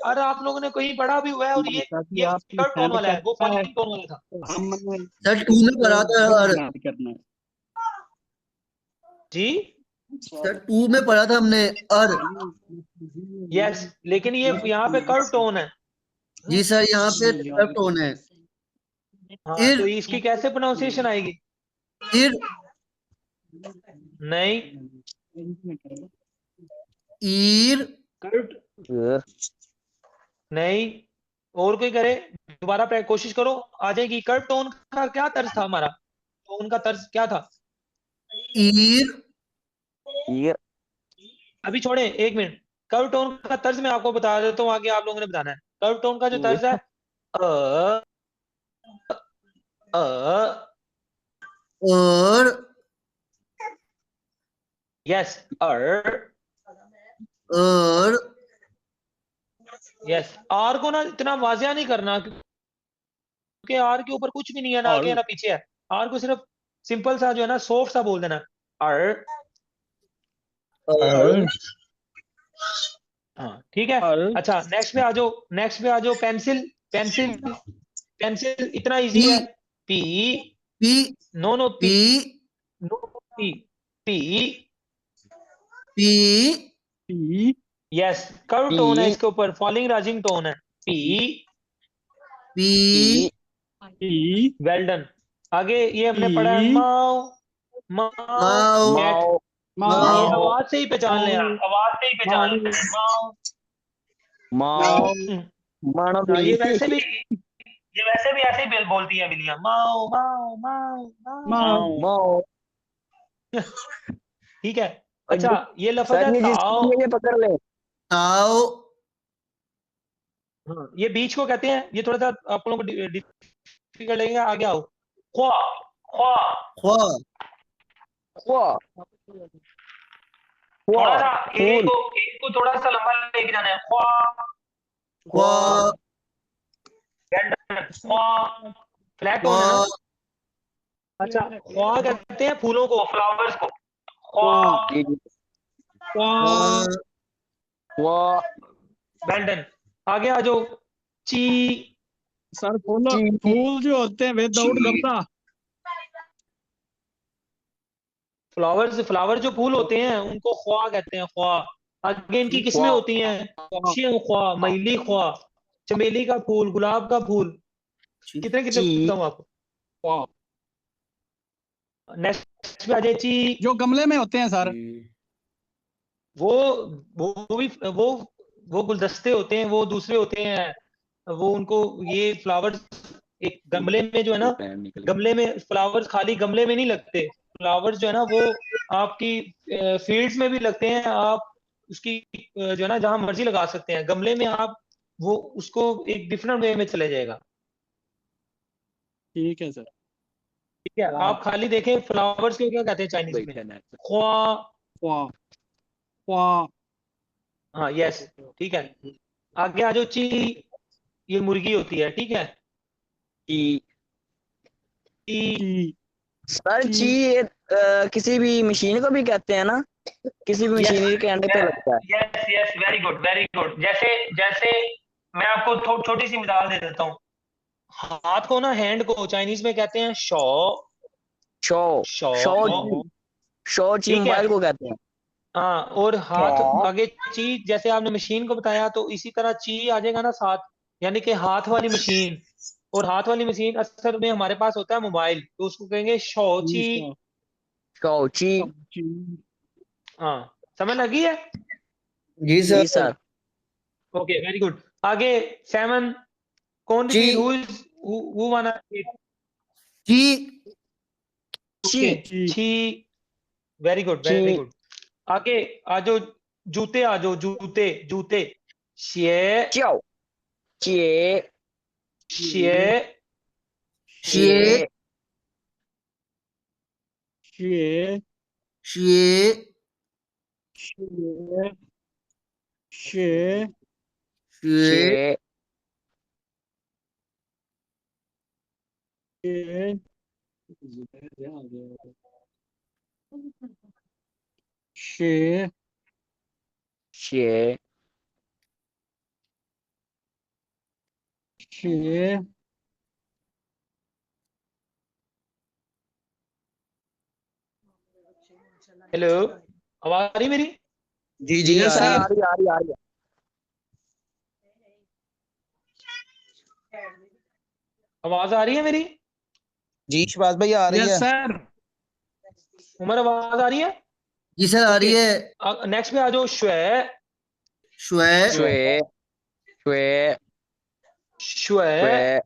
अरे आप लोगों ने कहीं पढ़ा भी हुआ है, और ये आपकी थर्ड टोन हैंड वाला है, वो करता है, फॉलिंग टोन वाला था। तो हमने सर 2 में पढ़ा था और करना है। जी, सर 2 में पढ़ा था हमने और। यस, लेकिन ये यहाँ पे कर्व टोन है। जी सर, यहाँ पे थर्ड टोन है। हाँ, इर, तो इसकी कैसे प्रोनाउंसिएशन आएगी? इर, नहीं, ईर, कर्व नहीं, और कोई करे, दोबारा कोशिश करो, आ जाएगी। कर्व टोन का क्या तर्ज था हमारा? टोन का तर्ज क्या था? ईर, अभी छोड़े, एक मिनट। कर्व टोन का तर्ज मैं आपको बता देता हूँ, आगे आप लोगों ने बताना है। कर्व टोन का जो तर्ज है, अ अ और, यस, और, यस। आर को ना इतना वाजिया नहीं करना, क्योंकि आर के ऊपर कुछ भी नहीं है, ना आगे है ना पीछे है। आर को सिर्फ सिंपल सा जो है ना, सॉफ्ट सा बोल देना, आर। हाँ, ठीक है। अच्छा, नेक्स्ट पे आ जाओ, पेंसिल, पेंसिल, पेंसिल इतना इजी है। पी, पी, नो नो, पी, पी, नो, पी, पी, पी, यस, कर्व टोन है इसके ऊपर, फॉलिंग राइजिंग टोन है। पी, पी, वेल डन। आगे ये हमने पढ़ा है, माओ, माओ, माओ, कैट। ये माओ, आवाज से ही पहचान लेना, आवाज से ही पहचान लेना, माओ। हाँ, ये वैसे भी ऐसे ही बोलती है बिल्लियां, माओ माओ माओ माओ। ठीक है। अच्छा, ये लफ्ज है ताओ। पकड़ ले। ताओ, हाँ, ये बीच को कहते हैं, ये थोड़ा सा आप लोगों को डिफिकल्ट लगेगा, आगे आओ। ख्वा, ख्वा, ख्वा, थोड़ा सा एक को थोड़ा सा लंबा लेके जाना है, ख्वा, ख्वा, ख्वा, फ्लैट टोन है ना। अच्छा, ख्वा कहते हैं फूलों को, फ्लावर्स को, ख्वा, वेल डन। आगे आ जाओ, ची, सर फूल जो होते हैं विदाउट गमला। फ्लावर जो फूल होते हैं उनको ख्वा कहते हैं, ख्वा। आगे इनकी किस्में होती हैं, शीं ख्वा, मैली ख्वा, चमेली का फूल, गुलाब का फूल। कितने कितने बताऊं आपको? नेक्स्ट पे आ जाए, ची। जो गमले में होते हैं सर, वो भी वो गुलदस्ते होते हैं, वो दूसरे होते हैं, वो उनको ये फ्लावर एक गमले में जो है ना, गमले में फ्लावर्स खाली गमले में नहीं लगते, फ्लावर्स जो है ना वो आपकी फील्ड्स में भी लगते हैं, आप उसकी जो है ना जहां मर्जी लगा सकते हैं, गमले में आप वो उसको एक डिफरेंट वे में चले जाएगा। ठीक है सर। ठीक है, आप खाली देखें फ्लावर्स को क्या कहते हैं चाइनीज में, ख्वा। वाह वाह। हाँ यस, ठीक है। आगे आ जाओ, ची, ये मुर्गी होती है, ठीक है। ची। ची, ची। सर ची। ची ये किसी भी मशीन को भी कहते हैं ना, किसी भी यस मशीनरी के अंडे पे लगता है। Yes yes, very good very good. जैसे जैसे मैं आपको छोटी सी मिसाल दे देता हूँ, हाथ को ना, हैंड को चाइनीज में कहते हैं शो। शो। शो, शो ची। शो ची ठीक है। मोबाइल को कहते हैं। हाँ, और हाथ आगे ची, जैसे आपने मशीन को बताया तो इसी तरह ची आ जाएगा ना साथ, यानी कि हाथ वाली मशीन। और हाथ वाली मशीन असल में हमारे पास होता है मोबाइल, तो उसको कहेंगे शो ची। शो ची। ची। हाँ, समझ लगी है? जी जी sir. Sir. Okay, very good. आगे 7, कौन ची। रिपीट, हु वाना? ची। ओके, ची। छी, वेरी गुड ची। Very good. आगे आ जाओ, जूते आ जाओ, जूते जूते, शिए, च्यो। चे। शिए, शिए। शे। शे। शिए। शे। शे। शिए। शे। शे। शे। शे। शे। हेलो, आवाज आ रही मेरी? जी जी, जी आ सर, रही आ है। रही आ रही आ रही है। आवाज आ रही है मेरी? जी शबाज भाई, आ रही यस है। सर। उमर, आवाज आ रही है? जी सर आ रही ओके, है। नेक्स्ट में आ जाओ, श्वे, श्वे। श्वे। श्वे। श्वे, श्वे।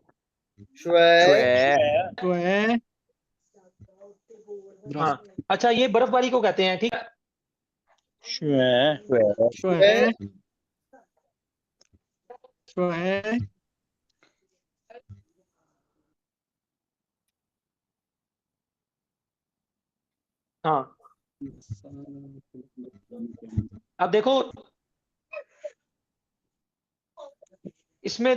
श्वे। श्वे। ट्वे। हाँ। अच्छा, ये बर्फबारी को कहते हैं, ठीक है। श्वे। श्वे। श्वे। श्वे। हाँ, अब देखो इसमें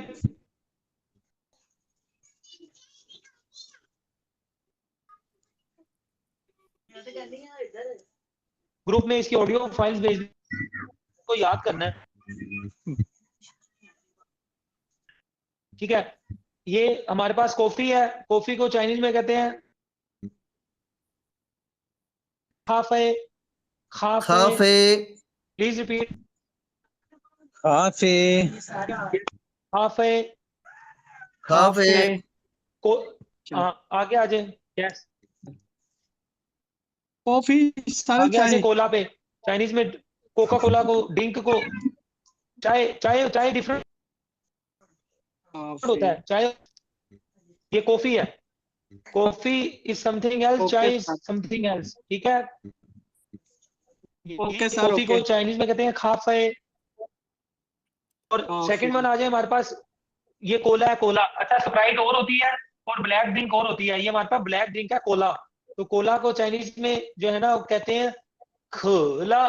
ग्रुप में इसकी ऑडियो फाइल्स भेज को याद करना है, ठीक है। ये हमारे पास कॉफी है, कॉफी को चाइनीज में कहते हैं खाफे, खाफे, खाफे। प्लीज रिपीट, काफे। खाफे, खाफे। को आगे आ जाए, यस, कॉफी सारे आगे आ जाए चाय। कोला पे, चाइनीज में कोका कोला को, ड्रिंक को, चाय चाय चाय डिफरेंट होता है, चाय, ये कॉफी है, coffee is something else, okay चाय इज सर। समथिंग एल्स, ठीक है। ओके ये सर। कॉफी को ओके। चाइनीज में कहते हैं खाफे। और कॉफी। सेकंड वन आ जाए हमारे पास, ये कोला है, कोला। अच्छा, स्प्राइट और होती है और ब्लैक ड्रिंक और होती है, ये हमारे पास ब्लैक ड्रिंक है, कोला। तो कोला को चाइनीज में जो है ना वो कहते हैं खोला,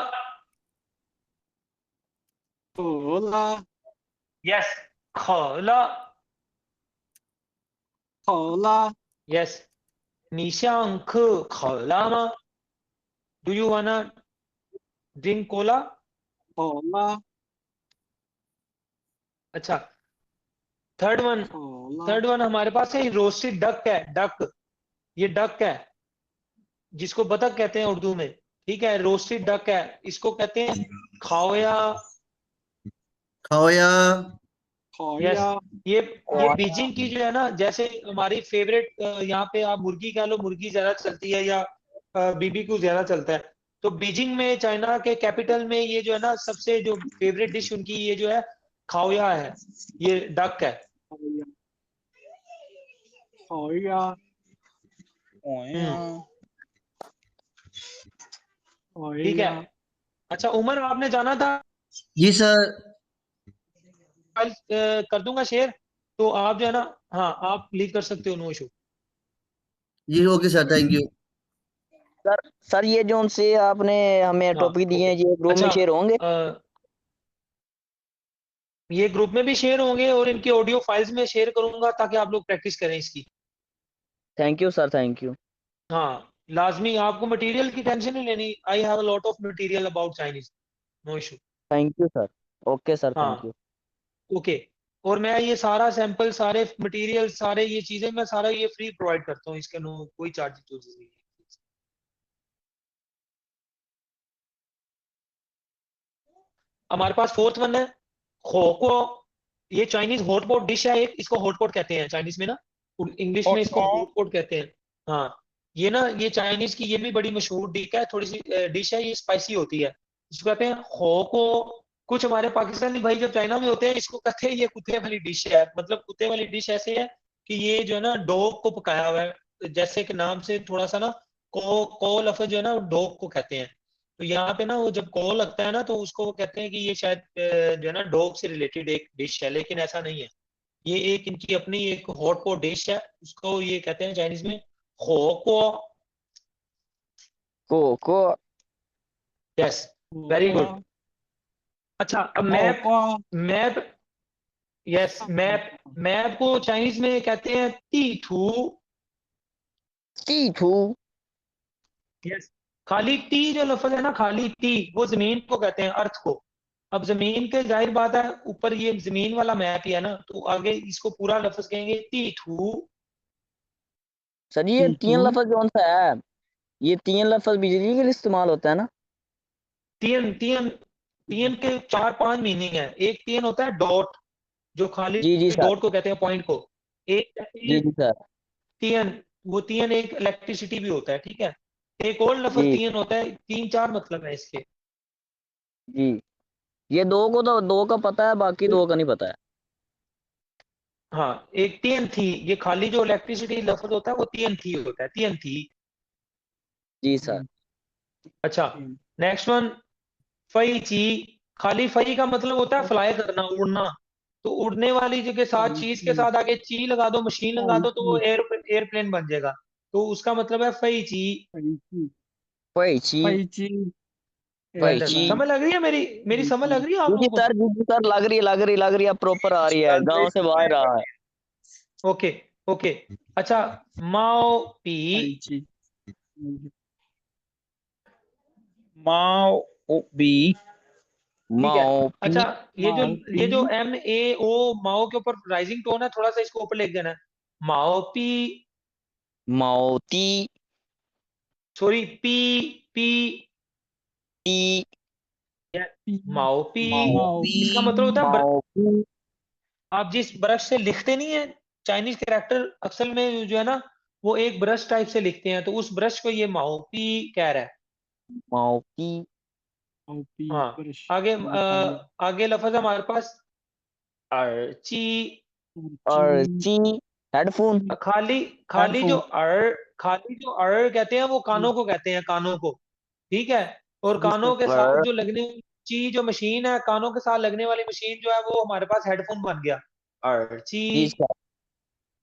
कोला। यस, खोला, cola. Yes. 你想喝可乐吗 Do you wanna drink cola? Cola. अच्छा, थर्ड वन, कोला। हमारे पास है रोस्टेड डक है, डक, ये डक है जिसको बतख कहते हैं उर्दू में, ठीक है, रोस्टेड डक है, इसको कहते हैं खाओया, खाओया। यस। खोया। ये बीजिंग की जो है ना, जैसे हमारी फेवरेट, यहाँ पे आप मुर्गी कह लो, मुर्गी ज्यादा चलती है, या बीबीक्यू ज्यादा चलता है, तो बीजिंग में, चाइना के कैपिटल में, ये जो है ना सबसे जो फेवरेट डिश उनकी ये जो है खाओया है, ये डक है, ठीक है। अच्छा उमर, आपने जाना था, जी सर। फाइल कर दूंगा शेयर, तो आप जो है ना, हाँ आप लीड कर सकते हो, नो इशू। जी okay sir, thank you. Sir ये जो उनसे आपने हमें हाँ टॉपिक दिए ओके। हैं ये ग्रुप में अच्छा शेयर होंगे? ये ग्रुप में भी शेयर होंगे और इनकी ऑडियो फाइल्स में शेयर करूंगा ताकि आप लोग प्रैक्टिस करें इसकी। Thank you sir, thank you. हाँ लाजमी, आपको मटेरियल की टेंशन नहीं लेनी, I have a lot of material about Chinese, no issue. Thank you sir. Okay sir, thank हाँ यू। ओके। और मैं ये सारा सैंपल, सारे मटेरियल, सारे ये चीजें मैं सारा ये फ्री प्रोवाइड करता हूँ, इसका नो कोई चार्जेस नहीं है। हमारे पास फोर्थ वन है खो को। ये चाइनीज हॉटपॉट डिश है एक, इसको हॉटपॉट कहते हैं चाइनीज में ना, इंग्लिश में इसको हॉटपॉट कहते हैं। हाँ ये ना, ये चाइनीज की ये भी बड़ी मशहूर डिश है, थोड़ी सी डिश है, ये स्पाइसी होती है, इसको कहते हैं खो को। कुछ हमारे पाकिस्तानी भाई जब चाइना में होते हैं, इसको कहते हैं ये कुत्ते वाली डिश है। मतलब कुत्ते वाली डिश ऐसे है कि ये जो है ना डॉग को पकाया हुआ है, जैसे कि नाम से थोड़ा सा ना, को लफ्ज जो है ना डॉग को कहते हैं। तो यहाँ पे ना वो जब कॉल लगता है ना, तो उसको वो कहते हैं कि ये शायद जो है ना डॉग से रिलेटेड एक डिश है, लेकिन ऐसा नहीं है। ये एक इनकी अपनी एक हॉट पॉट डिश है, उसको ये कहते हैं चाइनीज में खो को। को यस, वेरी गुड। अच्छा अब map, map, yes map, map को चाइनीज में कहते हैं ती थू। टी थू। यस, खाली टी जो लफ्ज है ना, खाली टी, वो जमीन को कहते हैं, अर्थ को। अब जमीन के जाहिर बात है ऊपर ये जमीन वाला मैप ही है ना, तो आगे इसको पूरा लफ्ज कहेंगे ती थू। सर ये तीन लफ्ज कौन सा है? ये तीन लफ्ज बिजली के लिए इस्तेमाल होता है ना? तीन तीन तीन के चार पांच मीनिंग है। एक तीन होता है डॉट, जो खाली जी जी सर। डॉट को कहते हैं, पॉइंट को। एक कहते जी हैं जी सर। तीन, वो तीन एक इलेक्ट्रिसिटी भी होता है, ठीक है। एक और लफ्ज जी तीन होता है, तीन चार मतलब है इसके। जी। ये दो को तो दो का पता है, बाकी दो का नहीं पता है। हाँ एक तीन थी, ये खाली जो इलेक्ट्रिसिटी लफ्ज होता है वो तीन थी होता है, तीन थी। जी सर। अच्छा नेक्स्ट वन, फई ची। खाली फई का मतलब होता है फ्लाई करना, उड़ना। तो उड़ने वाली के साथ, चीज के साथ आगे ची लगा दो, मशीन लगा दो, तो वो एयरप्लेन बन जाएगा। तो उसका मतलब है फई ची। पैची। पैची। समझ लग रही है मेरी, मेरी समझ लग रही है आप जी जी लोगों को? सर, जी जी सर, लग रही है, लग रही, लग रही है, प्रॉपर आ रही है, गांव से बाहर आ है। Okay okay. अच्छा माओ पी। MAO B. ठीक है। माओ पी। अच्छा ये जो एम ए ओ, माओ के ऊपर राइजिंग टोन है, थोड़ा सा इसको ऊपर लिख देना है, माओ पी। माओती। Sorry P, P, T. माओ पी। माओपी। इसका मतलब होता है माओपी। आप जिस ब्रश से लिखते नहीं है, चाइनीज कैरेक्टर अक्सर में जो है ना, वो एक ब्रश टाइप से लिखते हैं, तो उस ब्रश को ये माओ पी कह रहा है। माओपी। हाँ आगे आगे लफ्ज है हमारे पास अर्ची। अर्ची। हेडफोन। खाली खाली जो अर कहते हैं, वो कानों को कहते हैं, कानों को। ठीक है। और कानों के साथ अर। जो लगने, ची जो मशीन है, कानों के साथ लगने वाली मशीन जो है, वो हमारे पास हेडफोन बन गया, अर्ची। जी सर।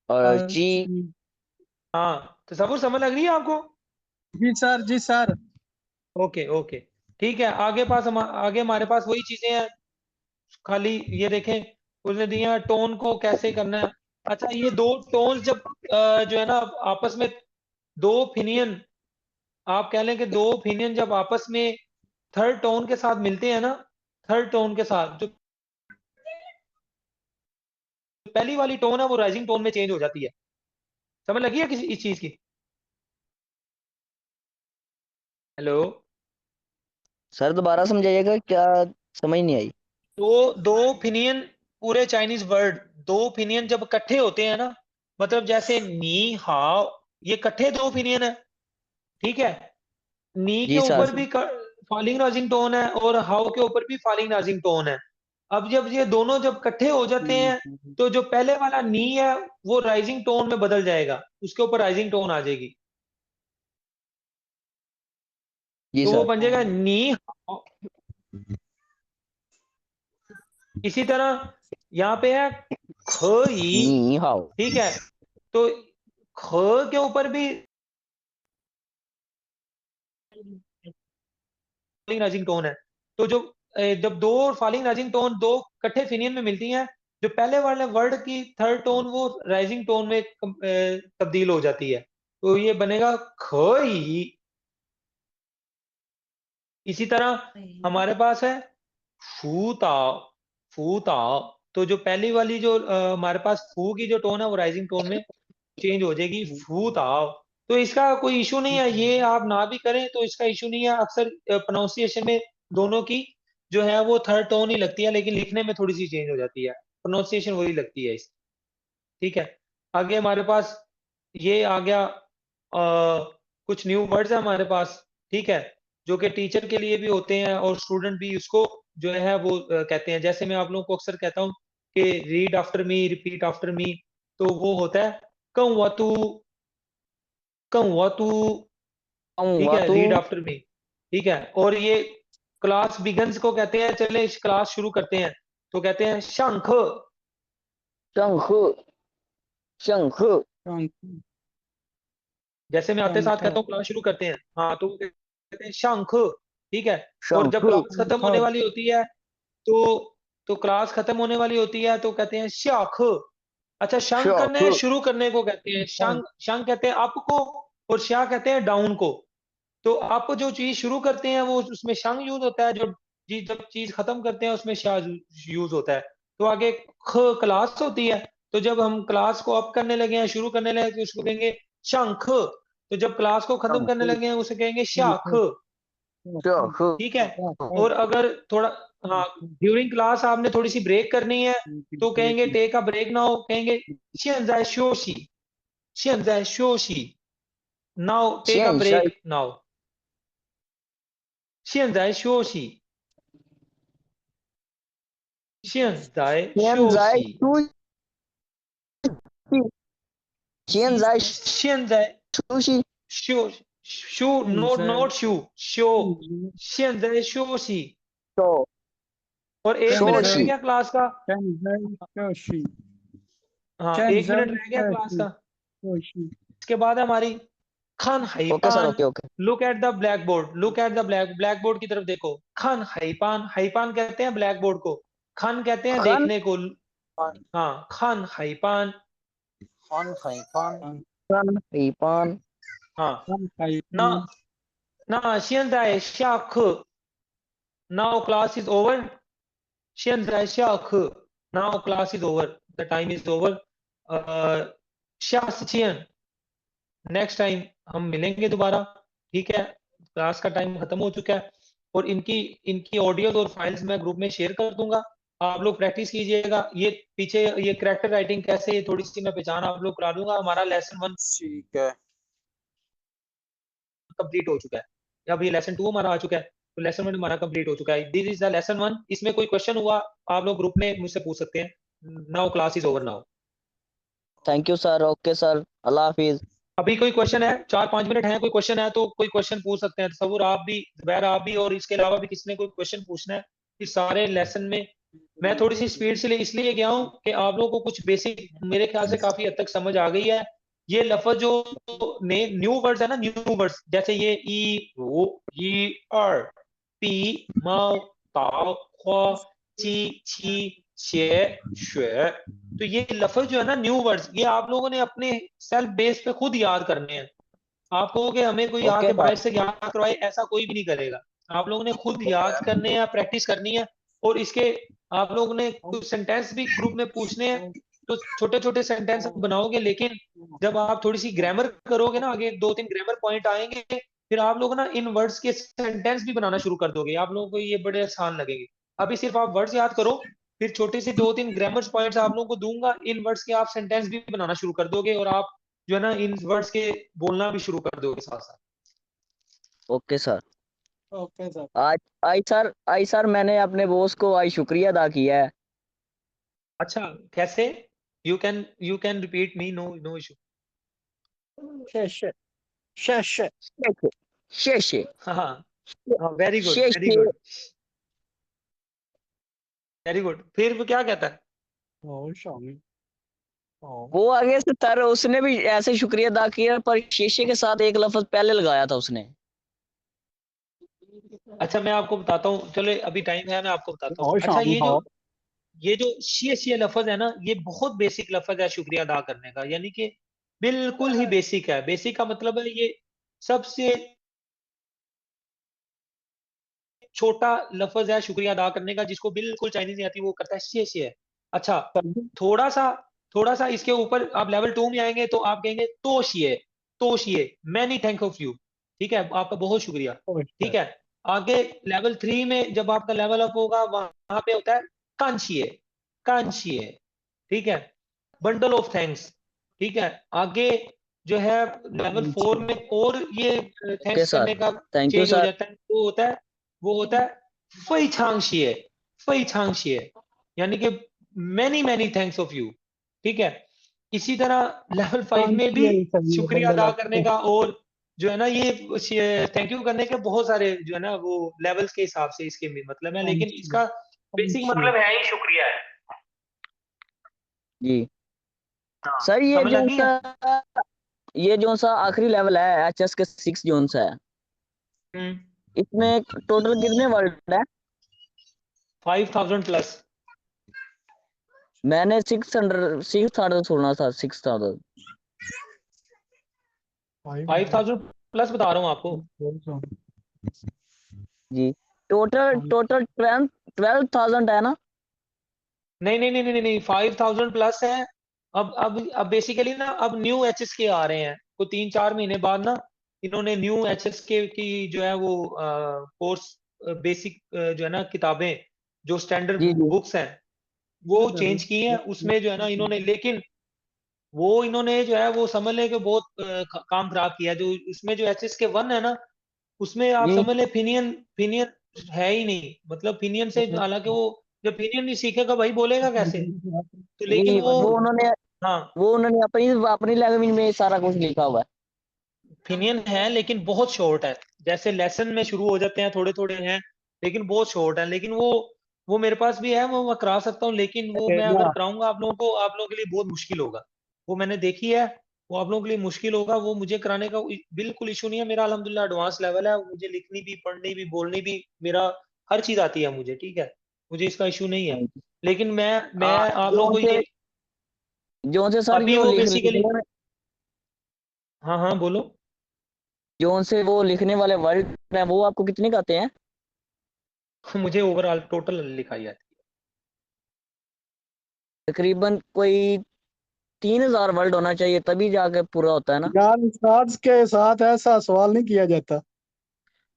अर्ची। हाँ तो सब समझ लग रही है आपको? जी सर। Okay okay. ठीक है, आगे हमारे पास वही चीजें हैं, खाली ये देखें, उसने दिया टोन को कैसे करना है। अच्छा ये दो टोन जब जो है ना आपस में, दो फिनियन, आप कह लें कि दो फिनियन जब आपस में थर्ड टोन के साथ मिलते हैं ना, थर्ड टोन के साथ जो पहली वाली टोन है वो राइजिंग टोन में चेंज हो जाती है। समझ लगी है किसी इस चीज की? हेलो। सर दोबारा समझाइएगा, क्या समझ नहीं आई? तो दो फिनियन, पूरे चाइनीज वर्ड, दो फिनियन जब इकट्ठे होते हैं ना, मतलब जैसे नी हाओ, ये इकट्ठे दो फिनियन है, ठीक है। नी के जी सर। ऊपर भी फॉलिंग राइजिंग टोन है, और हाउ के ऊपर भी फॉलिंग राइजिंग टोन है। अब जब ये दोनों जब इकट्ठे हो जाते हैं तो जो पहले वाला नी है वो राइजिंग टोन में बदल जाएगा, उसके ऊपर राइजिंग टोन आ जाएगी, जी तो वो सर। बन जाएगा नी हाओ। इसी तरह यहाँ पे है ख ई, नी हाओ। ठीक है, तो ख के ऊपर भी फॉलिंग राइजिंग टोन है। तो जो जब दो फॉलिंग राइजिंग टोन दो इकट्ठे फिनियन में मिलती हैं, जो पहले वाले वर्ड की थर्ड टोन वो राइजिंग टोन में तब्दील हो जाती है, तो ये बनेगा खई। इसी तरह हमारे पास है फूताओ, फूताओ, तो जो पहली वाली जो हमारे पास फू की जो टोन है वो राइजिंग टोन में चेंज हो जाएगी, फूताओ। तो इसका कोई इशू नहीं है, ये आप ना भी करें तो इसका इशू नहीं है। अक्सर प्रोनाउंसिएशन में दोनों की जो है वो थर्ड टोन ही लगती है, लेकिन लिखने में थोड़ी सी चेंज हो जाती है, प्रोनाउंसिएशन वही लगती है इस, ठीक है। आगे हमारे पास ये आ गया कुछ न्यू वर्ड्स है हमारे पास, ठीक है, जो कि टीचर के लिए भी होते हैं और स्टूडेंट भी उसको जो है वो कहते हैं। जैसे मैं आप लोगों को अक्सर कहता हूँ कि read after me, repeat after मी, तो वो होता है कौवतू, कौवतू, ठीक है, वातु। रीड आफ्टर मी, ठीक है। और ये क्लास बिगन्स को कहते हैं, चले इस क्लास शुरू करते हैं, तो कहते हैं शंख, शंख, शंख। जैसे मैं आते साथ शंख, कहता हूँ क्लास शुरू करते हैं, हाँ, तो वो कहते हैं शंख, ठीक है। और जब शंख। क्लास खत्म होने वाली होती है तो क्लास खत्म होने वाली होती है तो कहते हैं शाख। अच्छा, शंख शंख। करने शुरू करने को कहते हैं शंख, शंख कहते हैं अप को, और शा कहते हैं डाउन को। तो आप जो चीज शुरू करते हैं वो उसमें शंख यूज होता है, जो चीज जब चीज खत्म करते हैं उसमें शा यूज होता है। तो आगे ख क्लास होती है, तो जब हम क्लास को अप करने लगे हैं, शुरू करने लगे, तो उसको कहेंगे शंख। तो जब क्लास को खत्म करने लगे हैं उसे कहेंगे शाख, शंख। ठीक है। और अगर थोड़ा, हाँ, ड्यूरिंग क्लास आपने थोड़ी सी ब्रेक करनी है तो कहेंगे टेक अ ब्रेक नाउ, कहेंगे 现在休息，现在休息，now take a 现在 break now，现在休息，现在现在休息，休息，现在现在休息。休 not not 休，现在休息。तो और एक मिनट रह 休息。गया क्लास का, हाँ, एक मिनट रह गया क्लास का। इसके बाद है हमारी खान ओके सर, हाईपान। Okay okay. Look at the black board, look at the black board की तरफ देखो। खान हाईपान, हाईपान कहते हैं ब्लैक बोर्ड को, खान कहते हैं खान देखने को, हाँ, खान हाईपान, खान ईपान। हाँ। ना ना 现在下课 now class is over 现在下课 now class is over, the time is over। 下次见 next time हम मिलेंगे दोबारा, ठीक है। क्लास का टाइम खत्म हो चुका है, और इनकी इनकी ऑडियोज और फाइल्स मैं ग्रुप में शेयर कर दूंगा, आप लोग प्रैक्टिस कीजिएगा। ये पीछे ये कैरेक्टर राइटिंग कैसे, ये थोड़ी सी मैं पहचान आप लोग करा दूंगा। हमारा लेसन 1 ठीक है, कंप्लीट हो चुका है, अब ये लेसन 2 हमारा आ चुका है, तो लेसन 1 हमारा कंप्लीट हो चुका है। This is the lesson 1। इसमें कोई क्वेश्चन हुआ आप लोग ग्रुप में मुझसे पूछ सकते हैं। Now class is over now. Thank you sir, okay sir, अल्लाह हाफिज। अभी कोई क्वेश्चन है, 4-5 मिनट है, कोई क्वेश्चन है तो कोई क्वेश्चन पूछ सकते हैं। तसव्वुर आप भी, जुबैर आप भी, और इसके अलावा भी किसी ने कोई क्वेश्चन पूछना है इस सारे लेसन में। मैं थोड़ी सी स्पीड से इसलिए गया हूँ कि आप लोगों को कुछ बेसिक मेरे ख्याल से काफी हद तक समझ आ गई है। ये लफ्ज जो न्यू वर्ड्स है ना, न्यू वर्ड्स, जैसे ये ई ओ ई आर पी माओ ताओ ख्वा ची छी छे श्वे, तो ये लफ्ज जो है ना न्यू वर्ड्स, ये आप लोगों ने अपने सेल्फ बेस पे खुद याद करने हैं। आप कहोगे हमें कोई ओके आके सर। बाहर से याद करवाए, ऐसा कोई भी नहीं करेगा। आप लोगों ने खुद याद करने हैं, प्रैक्टिस करनी है। और इसके आप लोगों ने कुछ सेंटेंस भी ग्रुप में पूछने हैं, तो छोटे छोटे सेंटेंस बनाओगे, लेकिन जब आप थोड़ी सी ग्रामर करोगे ना, आगे 2-3 ग्रामर पॉइंट आएंगे, फिर आप लोग ना इन वर्ड्स के सेंटेंस भी बनाना शुरू कर दोगे, आप लोगों को ये बड़े आसान लगेंगे। अभी सिर्फ आप वर्ड्स याद करो, फिर छोटे से 2-3 ग्रामर पॉइंट्स आप लोगों को दूंगा, इन वर्ड्स के आप सेंटेंस भी बनाना शुरू कर दोगे, और आप जो है ना इन वर्ड्स के बोलना भी शुरू कर दोगे साथ साथ। Okay sir. Okay sir. I sir मैंने अपने बॉस को आज शुक्रिया अदा किया है। अच्छा, कैसे? You can repeat me, no no issue. शेष शेष शेषे हाँ हाँ, वेरी गुड वेरी शेषे। Good very good. फिर वो क्या कहता है? ओ शामी ओ वो आगे से सर उसने भी ऐसे शुक्रिया अदा किया, पर शेषे के साथ एक लफ्ज पहले लगाया था उसने। अच्छा, मैं आपको बताता हूँ, चलो अभी टाइम है, मैं आपको बताता हूँ। ओ अच्छा, शामी हो। ये जो शी लफ्ज है ना, ये बहुत बेसिक लफ्ज है शुक्रिया अदा करने का, यानी कि बिल्कुल ही बेसिक है। बेसिक का मतलब है ये सबसे छोटा लफ्ज है शुक्रिया अदा करने का, जिसको बिल्कुल चाइनीज नहीं आती, वो करता है शी। अच्छा, सर जी थोड़ा सा इसके ऊपर आप लेवल 2 में आएंगे तो आप कहेंगे तो शिए मैनी थैंक ऑफ यू। ठीक है, आपका बहुत शुक्रिया। ओ ठीक सर है, आगे लेवल 3 में जब आपका लेवल अप होगा, वहां पे होता है कांशिए। ठीक है, बंडल ऑफ थैंक्स। ठीक है, आगे जो है लेवल 4 में और ये ओके थैंक्स सर, करने का थैंक यू चेंज हो सर। जाता है, वो होता है फई छांगशिए, यानी कि many many thanks of you. ठीक है, इसी तरह लेवल 5 में भी यही सही है शुक्रिया बंडल अदा करने ऑफ। का, और जो है ना ये थैंक यू करने के बहुत सारे जो है ना वो लेवल्स के हिसाब से इसके भी मतलब है, लेकिन इसका बेसिक मतलब है ही शुक्रिया है। जी हाँ, सर, समझ लगी है? ये जो सा आखिरी लेवल है एचएस के 6 जोन सा है, हम्म, इसमें टोटल कितने वर्ड है? 5000 प्लस। मैंने 600 सुना था, 6000। 5000 प्लस बता रहा हूँ आपको। जी टोटल टोटल 12,000 है ना? नहीं नहीं नहीं नहीं नहीं, 5000 प्लस है। अब बेसिकली ना, अब न्यू एचएस के आ रहे हैं, तो 3-4 महीने बाद ना इन्होंने न्यू एचएस के की जो है वो कोर्स बेसिक जो है ना किताबें, जो स्टैंडर्ड जी जी बुक्स हैं, वो चेंज की हैं उसमें जो है ना इन्होंने, लेकिन वो इन्होंने जो है वो समझ लें कि बहुत काम खराब किया है। जो उसमें जो एचएस के 1 है ना, उसमें आप जी समझ लें फिनियन है ही नहीं, मतलब फिनियन से, हालांकि वो जब फिनियन नहीं सीखेगा भाई बोलेगा कैसे? तो लेकिन जी हाँ, वो उन्होंने अपनी अपनी लैंग्वेज में सारा कुछ लिखा हुआ है। फिनियन है लेकिन बहुत शॉर्ट है। जैसे लेसन में शुरू हो जाते हैं, थोड़े थोड़े हैं, लेकिन बहुत शॉर्ट है। लेकिन वो मेरे पास भी है, वो मैं करा सकता हूँ, लेकिन वो मैं अगर कराऊंगा आप लोगों को, आप लोगों के लिए बहुत मुश्किल होगा। वो मैंने देखी है, वो आप लोगों के लिए मुश्किल होगा। वो मुझे कराने का बिल्कुल इशू नहीं है, मेरा अल्हम्दुलिल्लाह एडवांस लेवल है, मुझे लिखनी भी, पढ़नी भी, बोलनी भी, मेरा हर चीज आती है मुझे। ठीक है, मुझे इसका इशू नहीं है। लेकिन मैं आप लोगों को ये जोन से सर अभी जो वो लिख बेसिकली, लिखने में हाँ हाँ बोलो। जोन से वो लिखने वाले वर्ड है वो आपको कितने का आते हैं? मुझे ओवरऑल टोटल लिखाई आती तकरीबन कोई 3,000 वर्ड होना चाहिए, तभी जाके पूरा होता है ना? यार उस्ताद के साथ ऐसा सवाल नहीं किया जाता। है।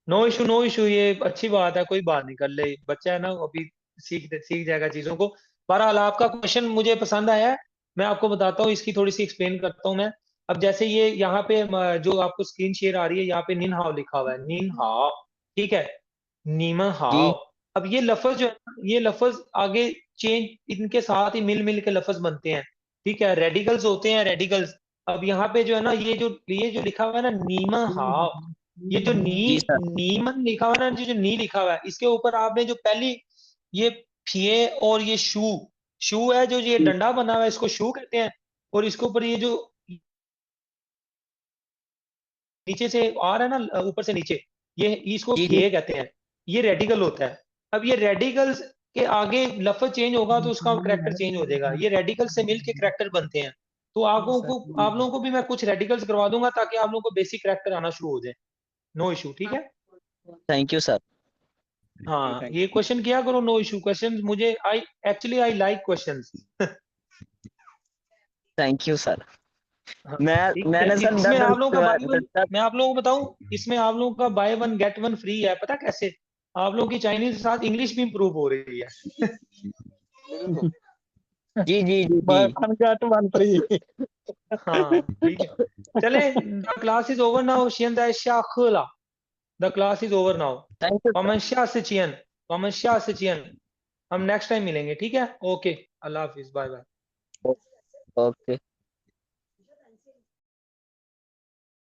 नो इशू नो इशू, ये अच्छी बात है, कोई बात नहीं, कर ले, बच्चा है ना, अभी सीख जाएगा चीजों को। बहरहाल आपका क्वेश्चन मुझे पसंद आया है, मैं आपको बताता हूँ, इसकी थोड़ी सी एक्सप्लेन करता हूँ मैं। अब जैसे ये यहाँ पे जो आपको स्क्रीन शेयर आ रही है, यहाँ पे निन हाव लिखा हुआ है, निन हाव। ठीक है, नीमा जी हाव। अब ये लफ्ज जो है ना, ये लफ्ज आगे चेंज, इनके साथ ही मिल मिल के लफ्ज बनते हैं। ठीक है, रेडिकल्स होते हैं, रेडिकल्स। अब यहाँ पे जो है ना, ये जो लिखा हुआ है ना, नीमा हाव, ये जो जी सर। नीमन लिखा हुआ है ना, जो नी लिखा हुआ है, इसके ऊपर आपने जो पहली ये फिए और ये शू है, जो ये डंडा बना हुआ है, इसको शू कहते हैं। और इसके ऊपर ये जो नीचे से आ रहा है ना, ऊपर से नीचे, ये इसको जी जी फिए कहते हैं। ये रेडिकल होता है। अब ये रेडिकल्स के आगे लफ्ज चेंज होगा तो उसका करेक्टर चेंज हो जाएगा, ये रेडिकल से मिलके करेक्टर बनते हैं। तो आप लोगों को भी मैं कुछ रेडिकल्स करवा दूंगा, ताकि आप लोगों को बेसिक करेक्टर आना शुरू हो जाए। नो इशू, ठीक है। Thank you sir. हाँ, ये क्वेश्चन किया करो, नो इशू। क्वेश्चन मुझे I like questions. Thank you sir. हाँ, ठीक है। मैंने सर इसमें आप लोगों का बाय वन, 10 मैं आप लोगों को बताऊं, इसमें आप लोगों का bye one get one free है। पता कैसे? आप लोगों की चाइनीज के साथ इंग्लिश भी इंप्रूव हो रही है। जी जी जी जी। Buy one get one free. हाँ, ठीक है। चले, class is over now, the class is over now. Thank you कॉमेंशिया सिचियन, हम नेक्स्ट टाइम मिलेंगे, ठीक है? ओके, अल्लाह हाफिज, बाय बाय। ओके।